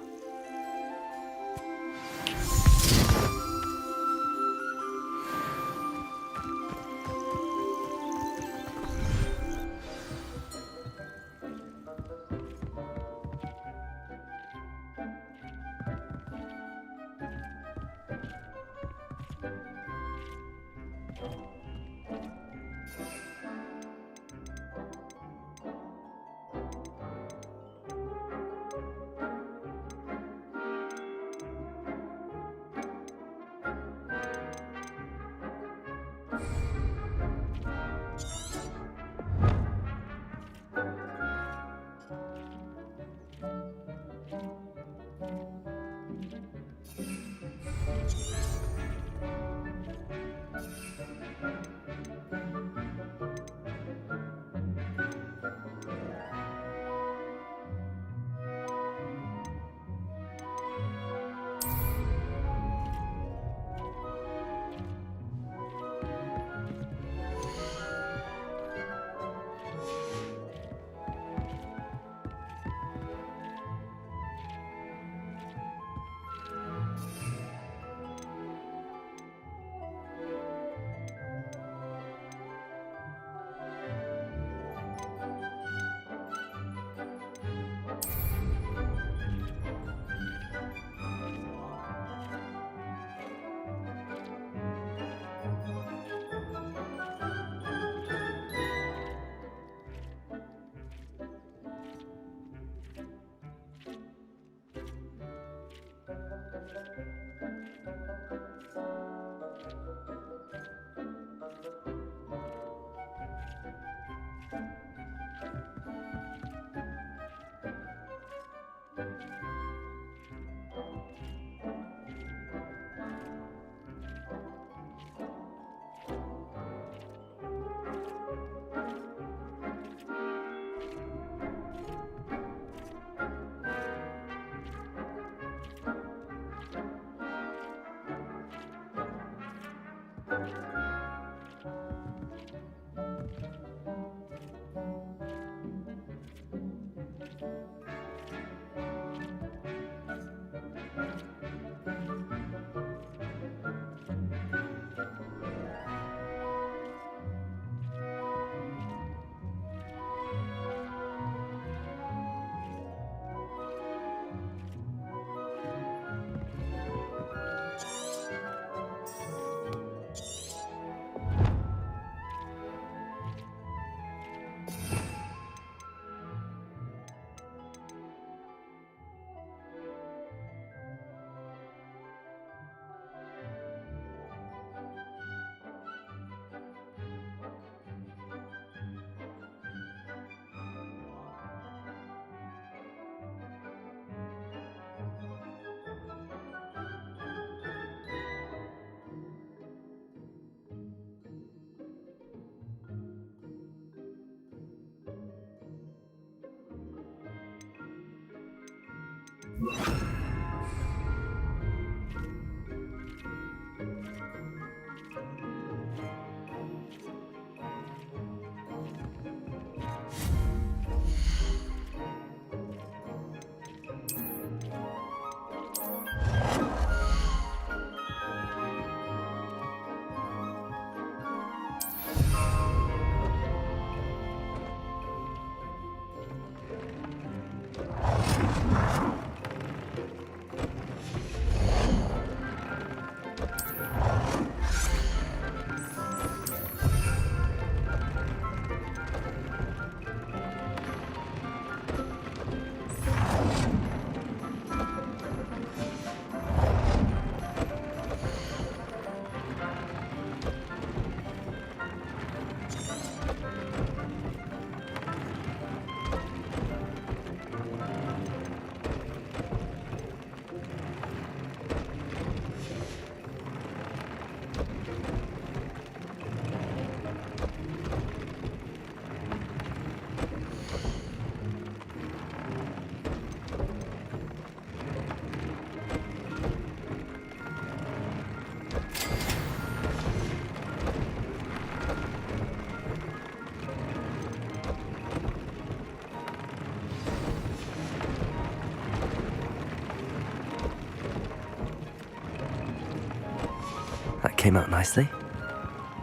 That came out nicely.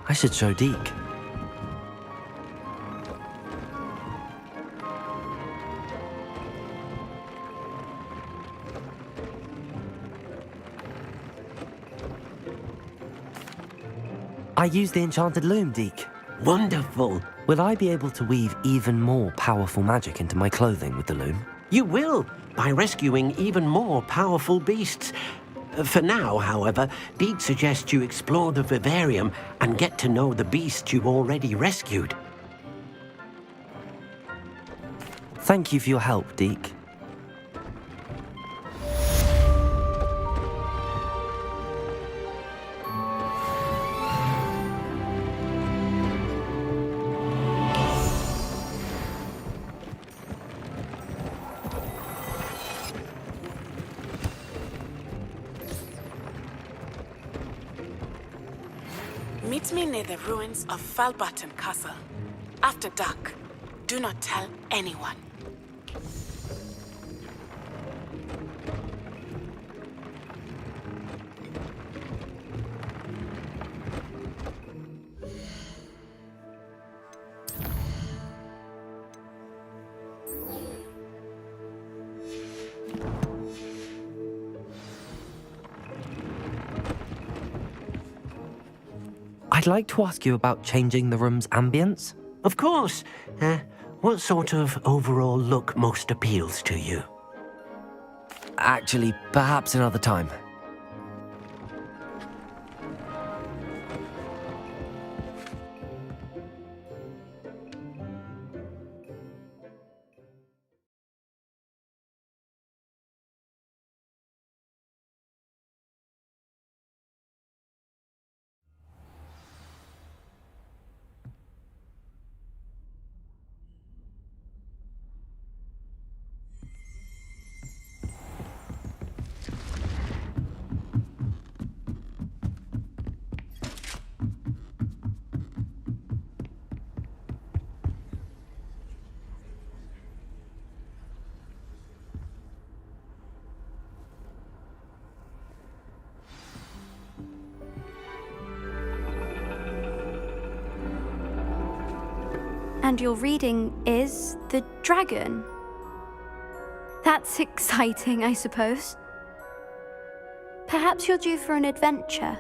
I should show Deke. I used the enchanted loom, Deke. Wonderful. Will I be able to weave even more powerful magic into my clothing with the loom? You will, by rescuing even more powerful beasts. For now, however, Deke suggests you explore the vivarium and get to know the beasts you've already rescued. Thank you for your help, Deke. Meet me near the ruins of Falbutton Castle. After dark. Do not tell anyone. I'd like to ask you about changing the room's ambience. Of course. What sort of overall look most appeals to you? Actually, perhaps another time. And your reading is The Dragon. That's exciting, I suppose. Perhaps you're due for an adventure.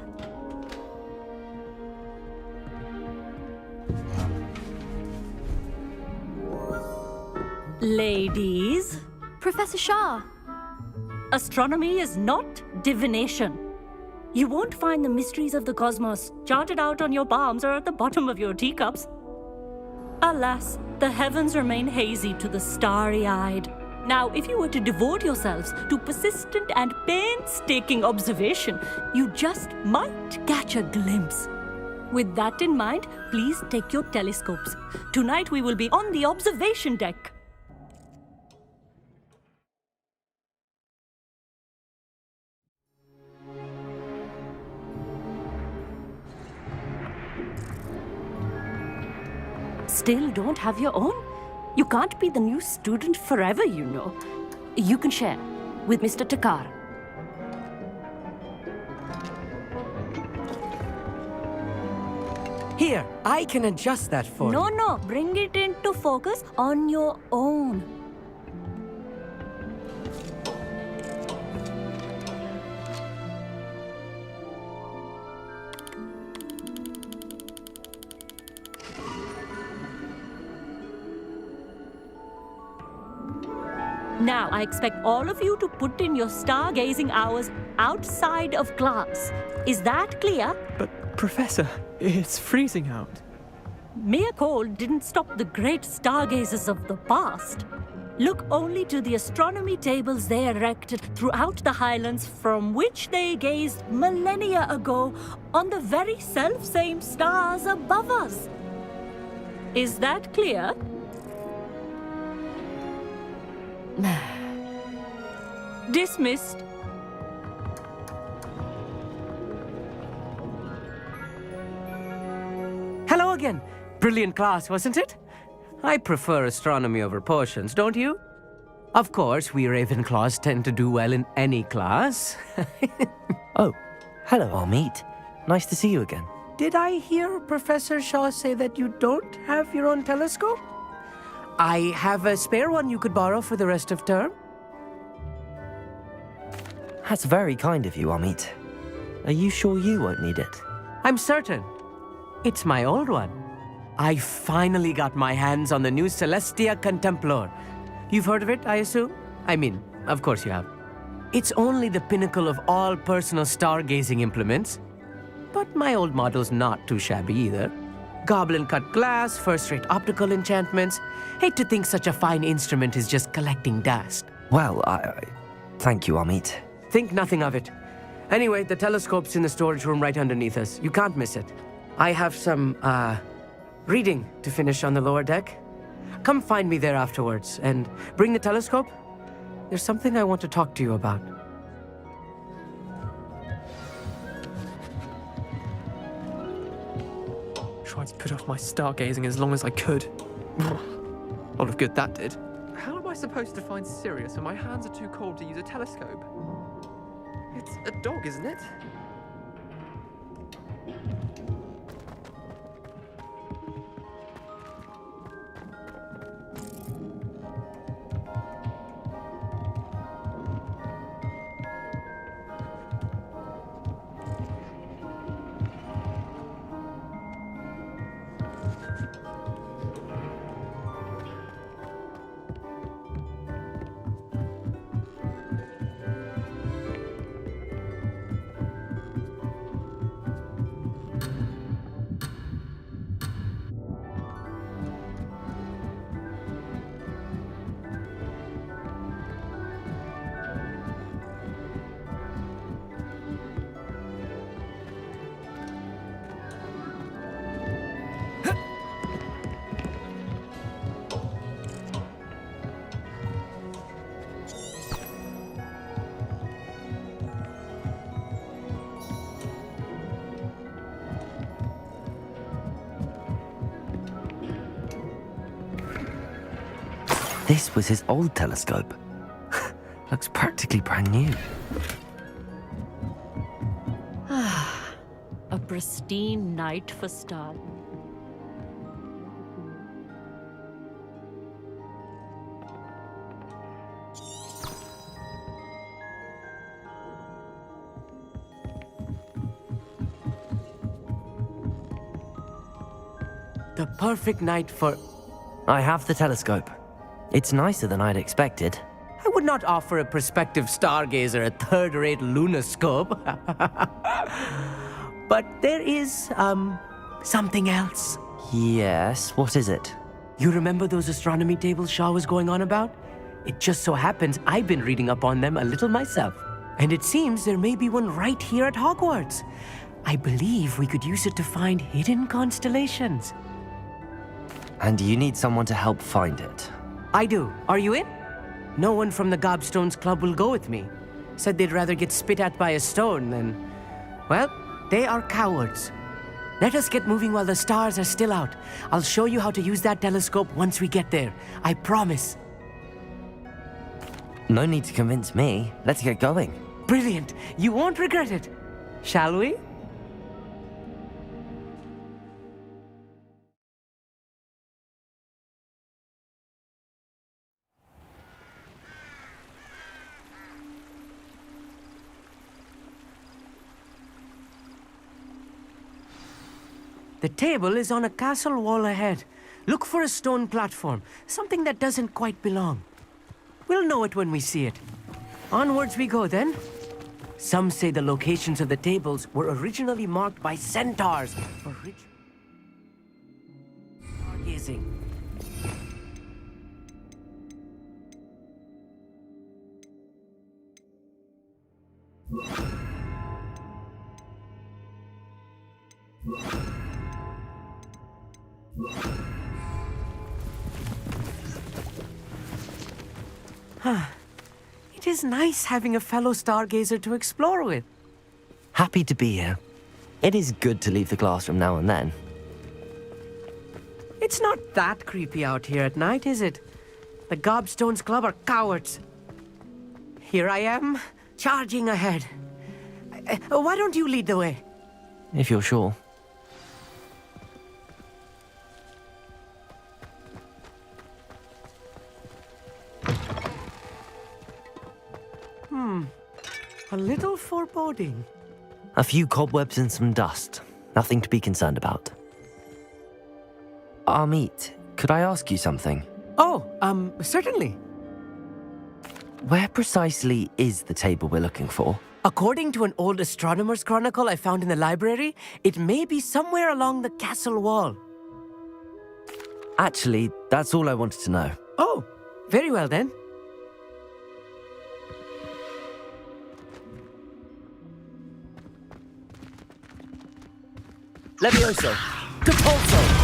Ladies, Professor Shah. astronomy is not divination. You won't find the mysteries of the cosmos charted out on your palms or at the bottom of your teacups. Alas, the heavens remain hazy to the starry-eyed. Now, if you were to devote yourselves to persistent and painstaking observation, you just might catch a glimpse. With that in mind, please take your telescopes. Tonight we will be on the observation deck. still don't have your own? You can't be the new student forever, you know. You can share with Mr. Takar. Here, I can adjust that for you. No, bring it into focus on your own. Now, I expect all of you to put in your stargazing hours outside of class. Is that clear? But, Professor, it's freezing out. Mere cold didn't stop the great stargazers of the past. Look only to the astronomy tables they erected throughout the Highlands from which they gazed millennia ago on the very self-same stars above us. Is that clear? Dismissed. Hello again. Brilliant class, wasn't it? I prefer astronomy over potions, don't you? Of course, we Ravenclaws tend to do well in any class. Oh, hello, Hogsmeade. Nice to see you again. Did I hear Professor Shaw say that you don't have your own telescope? I have a spare one you could borrow for the rest of term. That's very kind of you, Hogsmeade. Are you sure you won't need it? I'm certain. It's my old one. I finally got my hands on the new Celestia Contemplar. You've heard of it, I assume? I mean, of course you have. It's only the pinnacle of all personal stargazing implements. But my old model's not too shabby either. Goblin-cut glass, first-rate optical enchantments. Hate to think such a fine instrument is just collecting dust. Well, thank you, Hogsmeade. Think nothing of it. Anyway, the telescope's in the storage room right underneath us. You can't miss it. I have some, reading to finish on the lower deck. Come find me there afterwards, and bring the telescope. There's something I want to talk to you about. Tried to put off my stargazing as long as I could. A lot of good that did. How am I supposed to find Sirius when my hands are too cold to use a telescope? It's a dog, isn't it? This was his old telescope. Looks practically brand new. A pristine night for stars. The perfect night for... I have the telescope. It's nicer than I'd expected. I would not offer a prospective stargazer a third-rate lunoscope. But there is, something else. Yes, what is it? You remember those astronomy tables Shaw was going on about? It just so happens I've been reading up on them a little myself. And it seems there may be one right here at Hogwarts. I believe we could use it to find hidden constellations. And you need someone to help find it. I do. Are you in? No one from the Gobstones Club will go with me. Said they'd rather get spit at by a stone than... Well, they are cowards. Let us get moving while the stars are still out. I'll show you how to use that telescope once we get there. I promise. No need to convince me. Let's get going. Brilliant. You won't regret it. Shall we? The table is on a castle wall ahead. Look for a stone platform, something that doesn't quite belong. We'll know it when we see it. Onwards we go then. Some say the locations of the tables were originally marked by centaurs for stargazing. It is nice having a fellow stargazer to explore with. Happy to be here. It is good to leave the classroom now and then. It's not that creepy out here at night, is it? The Gobstones Club are cowards. Here I am, charging ahead. Why don't you lead the way? If you're sure. A little foreboding. A few cobwebs and some dust. Nothing to be concerned about. Amit, could I ask you something? Oh, certainly. Where precisely is the table we're looking for? According to an old astronomer's chronicle I found in the library, it may be somewhere along the castle wall. Actually, that's all I wanted to know. Oh, very well then. Levioso! Capulso!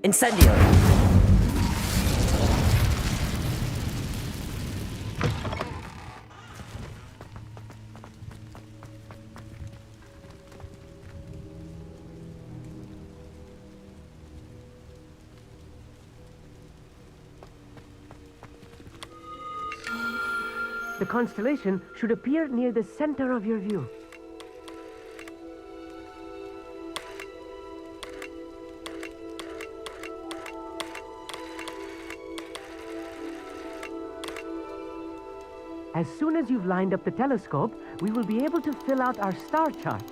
Incendio! The constellation should appear near the center of your view. As soon as you've lined up the telescope, we will be able to fill out our star chart.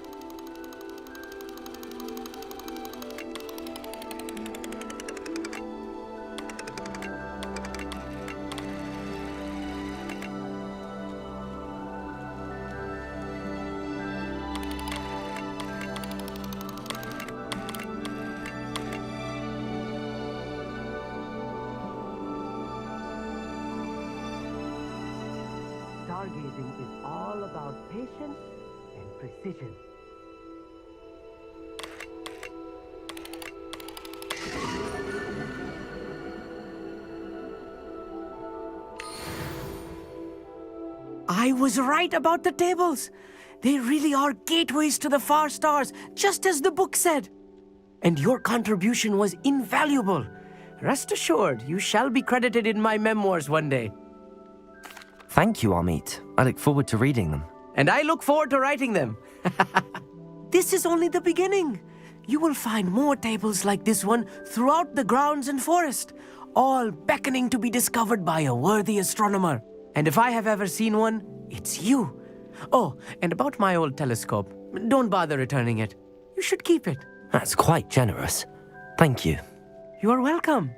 Stargazing is all about patience and precision. I was right about the tables. They really are gateways to the far stars, just as the book said. And your contribution was invaluable. Rest assured, you shall be credited in my memoirs one day. Thank you, Amit. I look forward to reading them. And I look forward to writing them. This is only the beginning. You will find more tables like this one throughout the grounds and forest, all beckoning to be discovered by a worthy astronomer. And if I have ever seen one, it's you. Oh, and about my old telescope, don't bother returning it. You should keep it. That's quite generous. Thank you. You are welcome.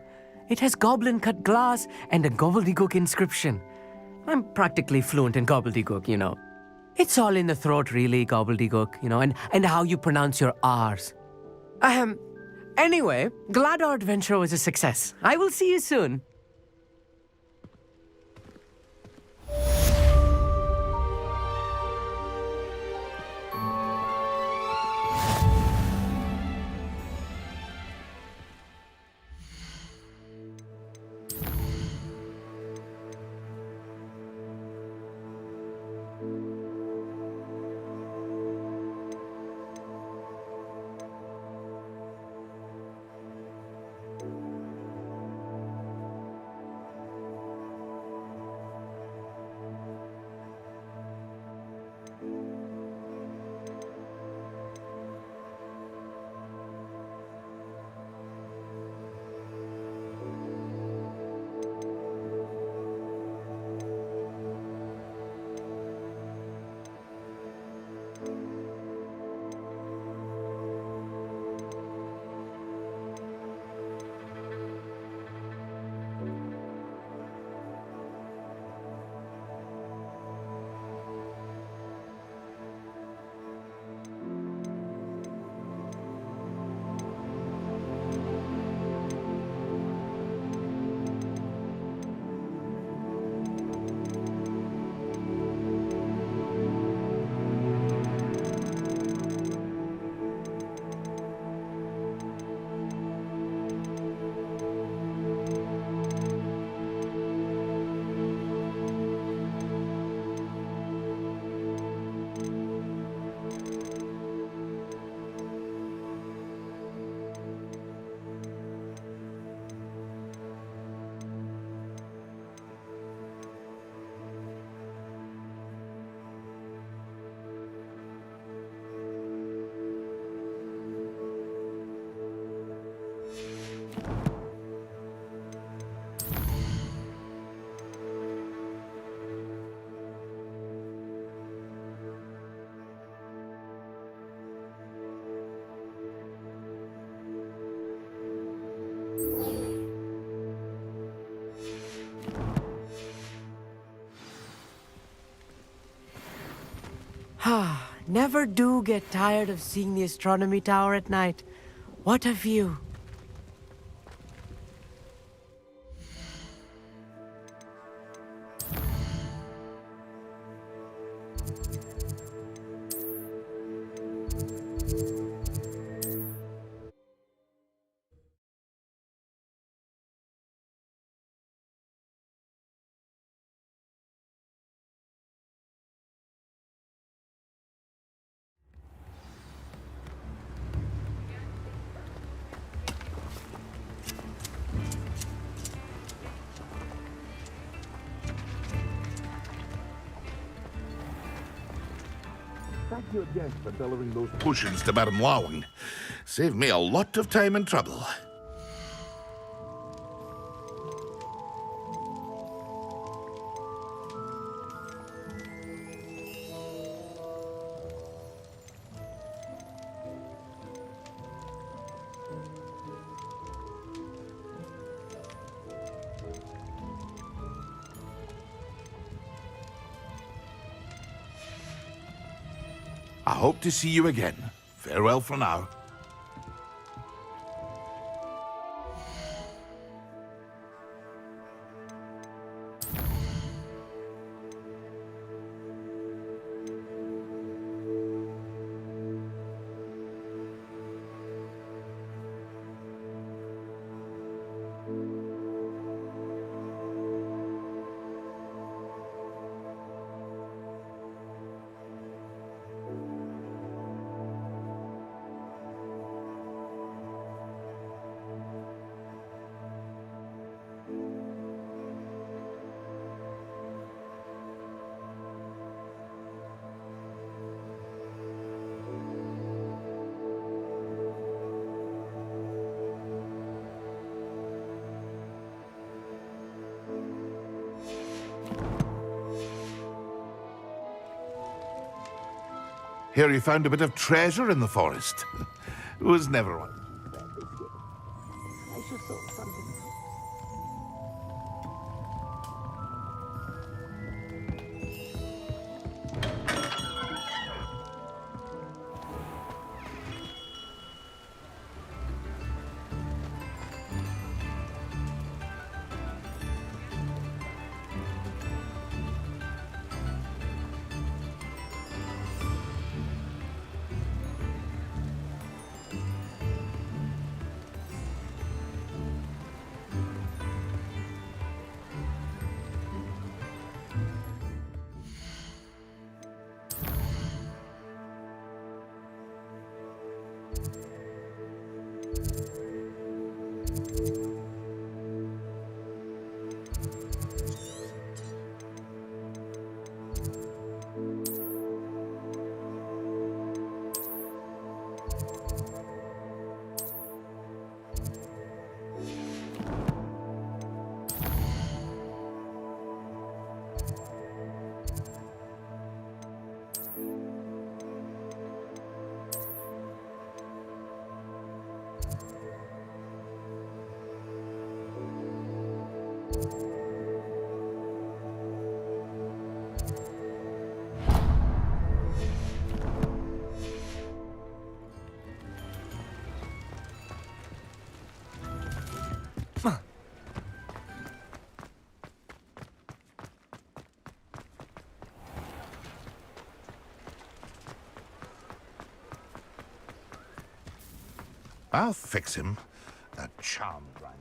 It has goblin-cut glass and a gobbledygook inscription. I'm practically fluent in gobbledygook, you know. It's all in the throat, really, gobbledygook, you know, and how you pronounce your R's. Anyway, glad our adventure was a success. I will see you soon. Never do get tired of seeing the astronomy tower at night. What a view. thank you again for delivering those potions to Madame Lawing. Saved me a lot of time and trouble. I hope to see you again. Farewell for now. Here you found a bit of treasure in the forest. It was never one. I just thought something. I'll fix him, that charm grinder.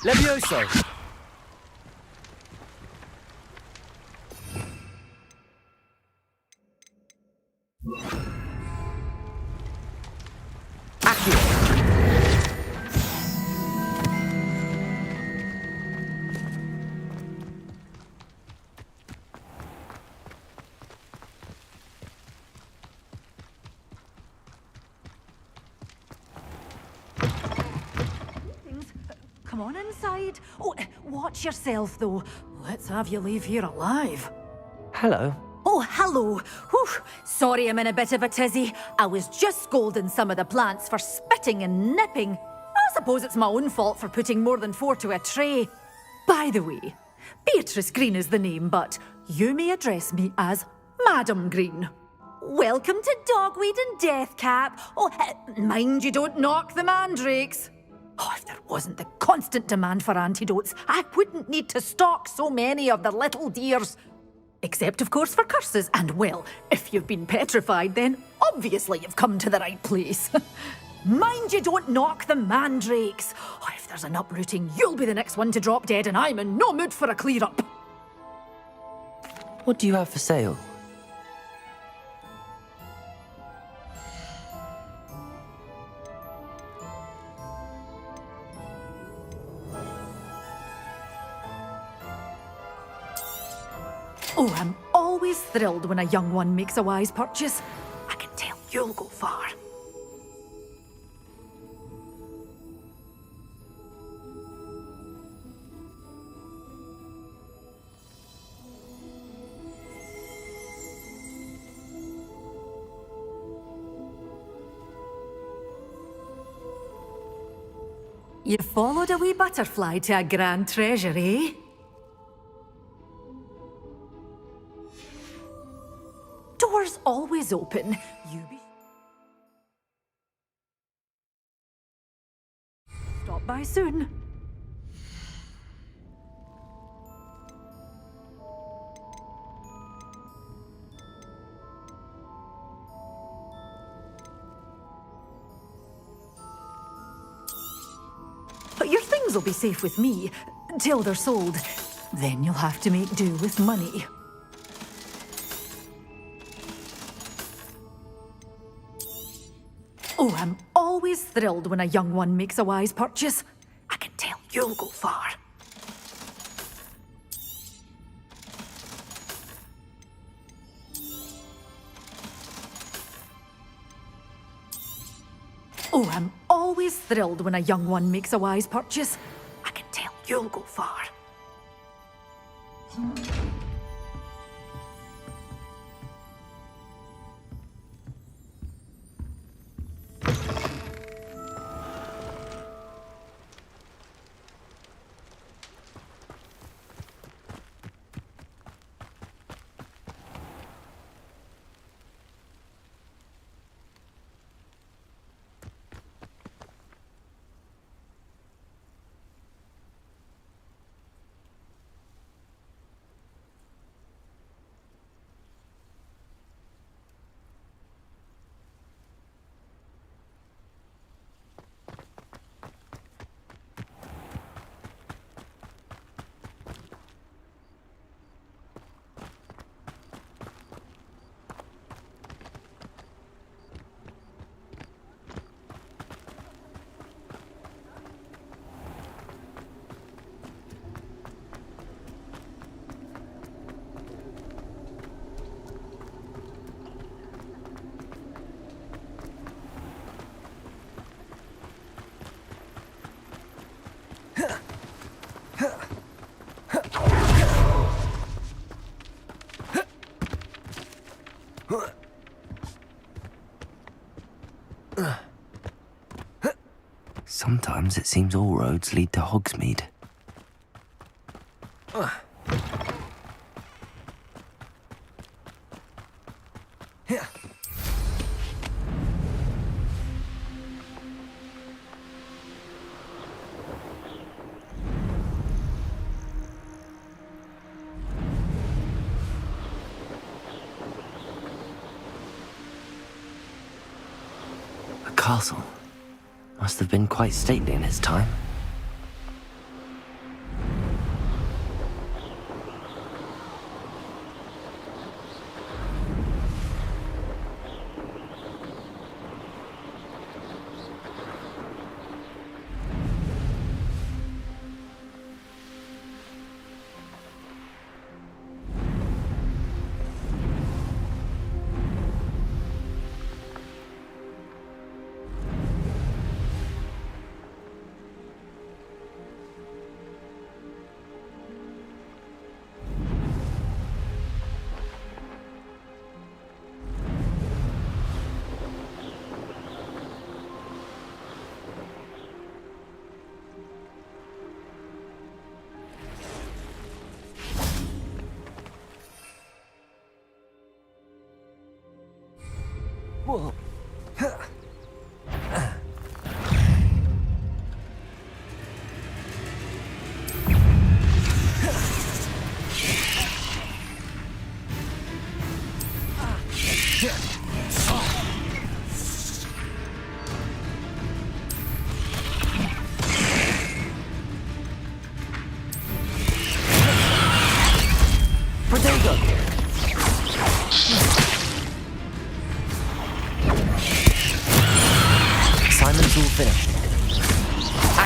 Levioso! Come on inside. Oh, watch yourself, though. Let's have you leave here alive. Hello. Oh, hello. Whew. Sorry I'm in a bit of a tizzy. I was just scolding some of the plants for spitting and nipping. I suppose it's my own fault for putting more than 4 to a tray. By the way, Beatrice Green is the name, but you may address me as Madam Green. Welcome to Dogweed and Deathcap. Oh, mind you don't knock the mandrakes. Oh, if there wasn't the constant demand for antidotes, I wouldn't need to stock so many of the little dears. Except, of course, for curses. And, well, if you've been petrified, then obviously you've come to the right place. Mind you don't knock the mandrakes. Oh, if there's an uprooting, you'll be the next one to drop dead, and I'm in no mood for a clear-up. What do you have for sale? Oh, I'm always thrilled when a young one makes a wise purchase. I can tell you'll go far. You followed a wee butterfly to a grand treasure, eh? Doors always open. You be... Stop by soon. But your things will be safe with me, till they're sold. Then you'll have to make do with money. Oh, I'm always thrilled when a young one makes a wise purchase. I can tell you'll go far. Oh, I'm always thrilled when a young one makes a wise purchase. I can tell you'll go far. Sometimes it seems all roads lead to Hogsmeade. A castle. Must have been quite stately in its time.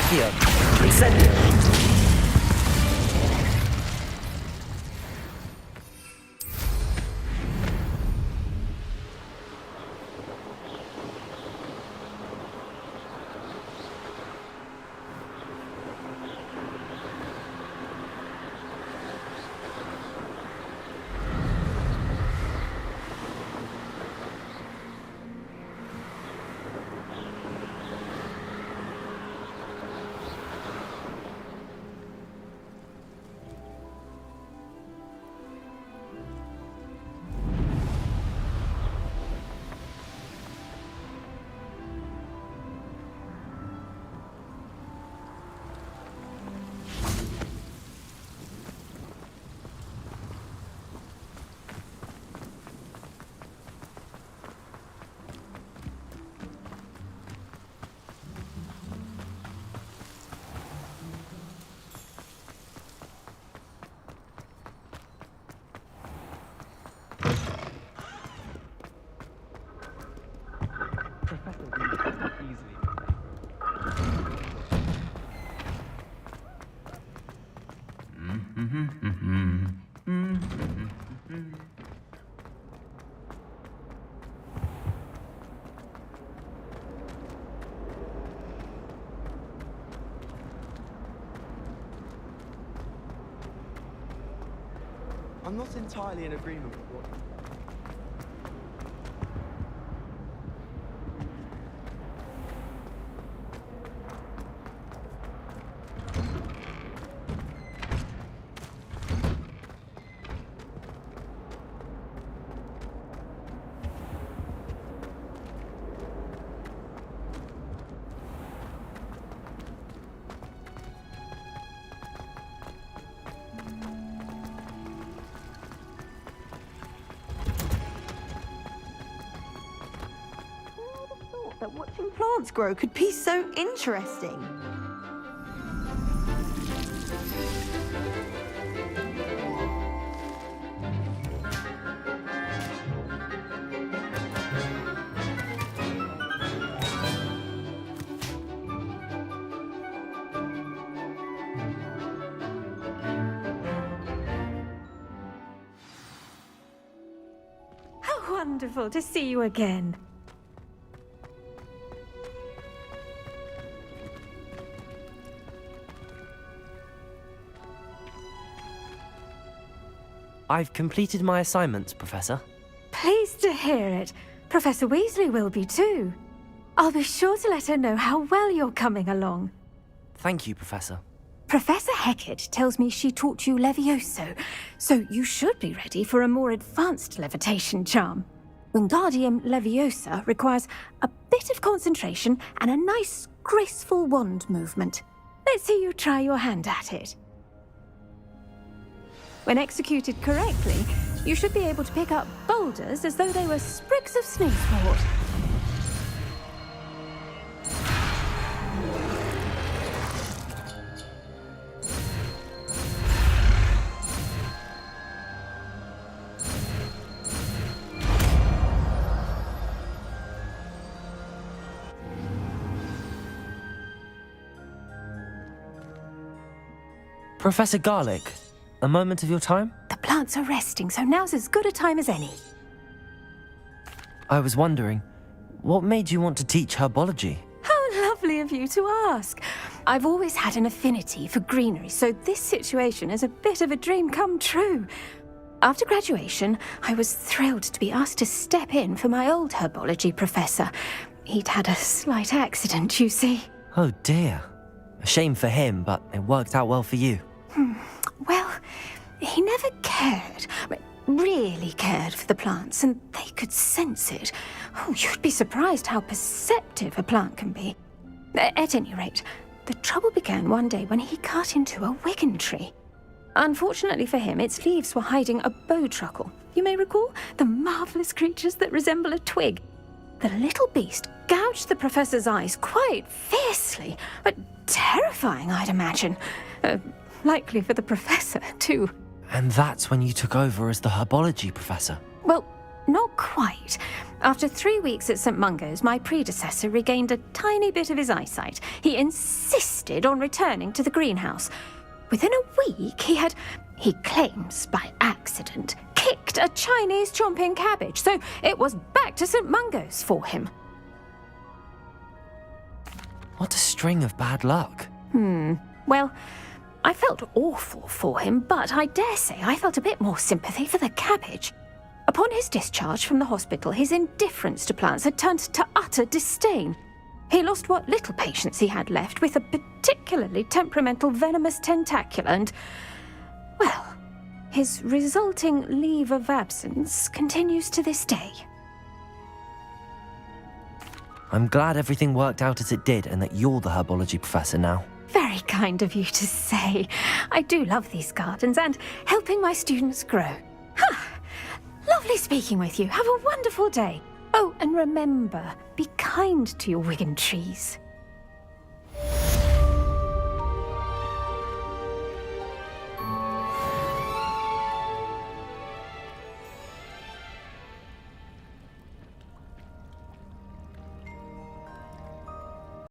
Accio. Incendio. I'm not entirely in agreement with what... That watching plants grow could be so interesting. How wonderful to see you again. I've completed my assignments, Professor. Pleased to hear it. Professor Weasley will be too. I'll be sure to let her know how well you're coming along. Thank you, Professor. Professor Hecat tells me she taught you Levioso, so you should be ready for a more advanced levitation charm. Wingardium Leviosa requires a bit of concentration and a nice, graceful wand movement. Let's see you try your hand at it. When executed correctly, you should be able to pick up boulders as though they were sprigs of snow-sport. Professor Garlick, a moment of your time? The plants are resting, so now's as good a time as any. I was wondering, what made you want to teach herbology? How lovely of you to ask. I've always had an affinity for greenery, so this situation is a bit of a dream come true. After graduation, I was thrilled to be asked to step in for my old herbology professor. He'd had a slight accident, you see. Oh dear. A shame for him, but it worked out well for you. Well, he never cared, really cared for the plants, and they could sense it. Oh, you'd be surprised how perceptive a plant can be. At any rate, the trouble began one day when he cut into a Wigan tree. Unfortunately for him, its leaves were hiding a bowtruckle. You may recall the marvellous creatures that resemble a twig. The little beast gouged the professor's eyes quite fiercely, but terrifying, I'd imagine. Likely for the professor, too. And that's when you took over as the herbology professor? Well, not quite. After 3 weeks at St. Mungo's, my predecessor regained a tiny bit of his eyesight. He insisted on returning to the greenhouse. Within a week, he claims by accident, kicked a Chinese chomping cabbage, so it was back to St. Mungo's for him. What a string of bad luck. Well, I felt awful for him, but I dare say I felt a bit more sympathy for the cabbage. Upon his discharge from the hospital, his indifference to plants had turned to utter disdain. He lost what little patience he had left with a particularly temperamental venomous tentacula and, well, his resulting leave of absence continues to this day. I'm glad everything worked out as it did and that you're the herbology professor now. Very kind of you to say. I do love these gardens and helping my students grow. Lovely speaking with you. Have a wonderful day. Oh, and remember, be kind to your Wigan trees.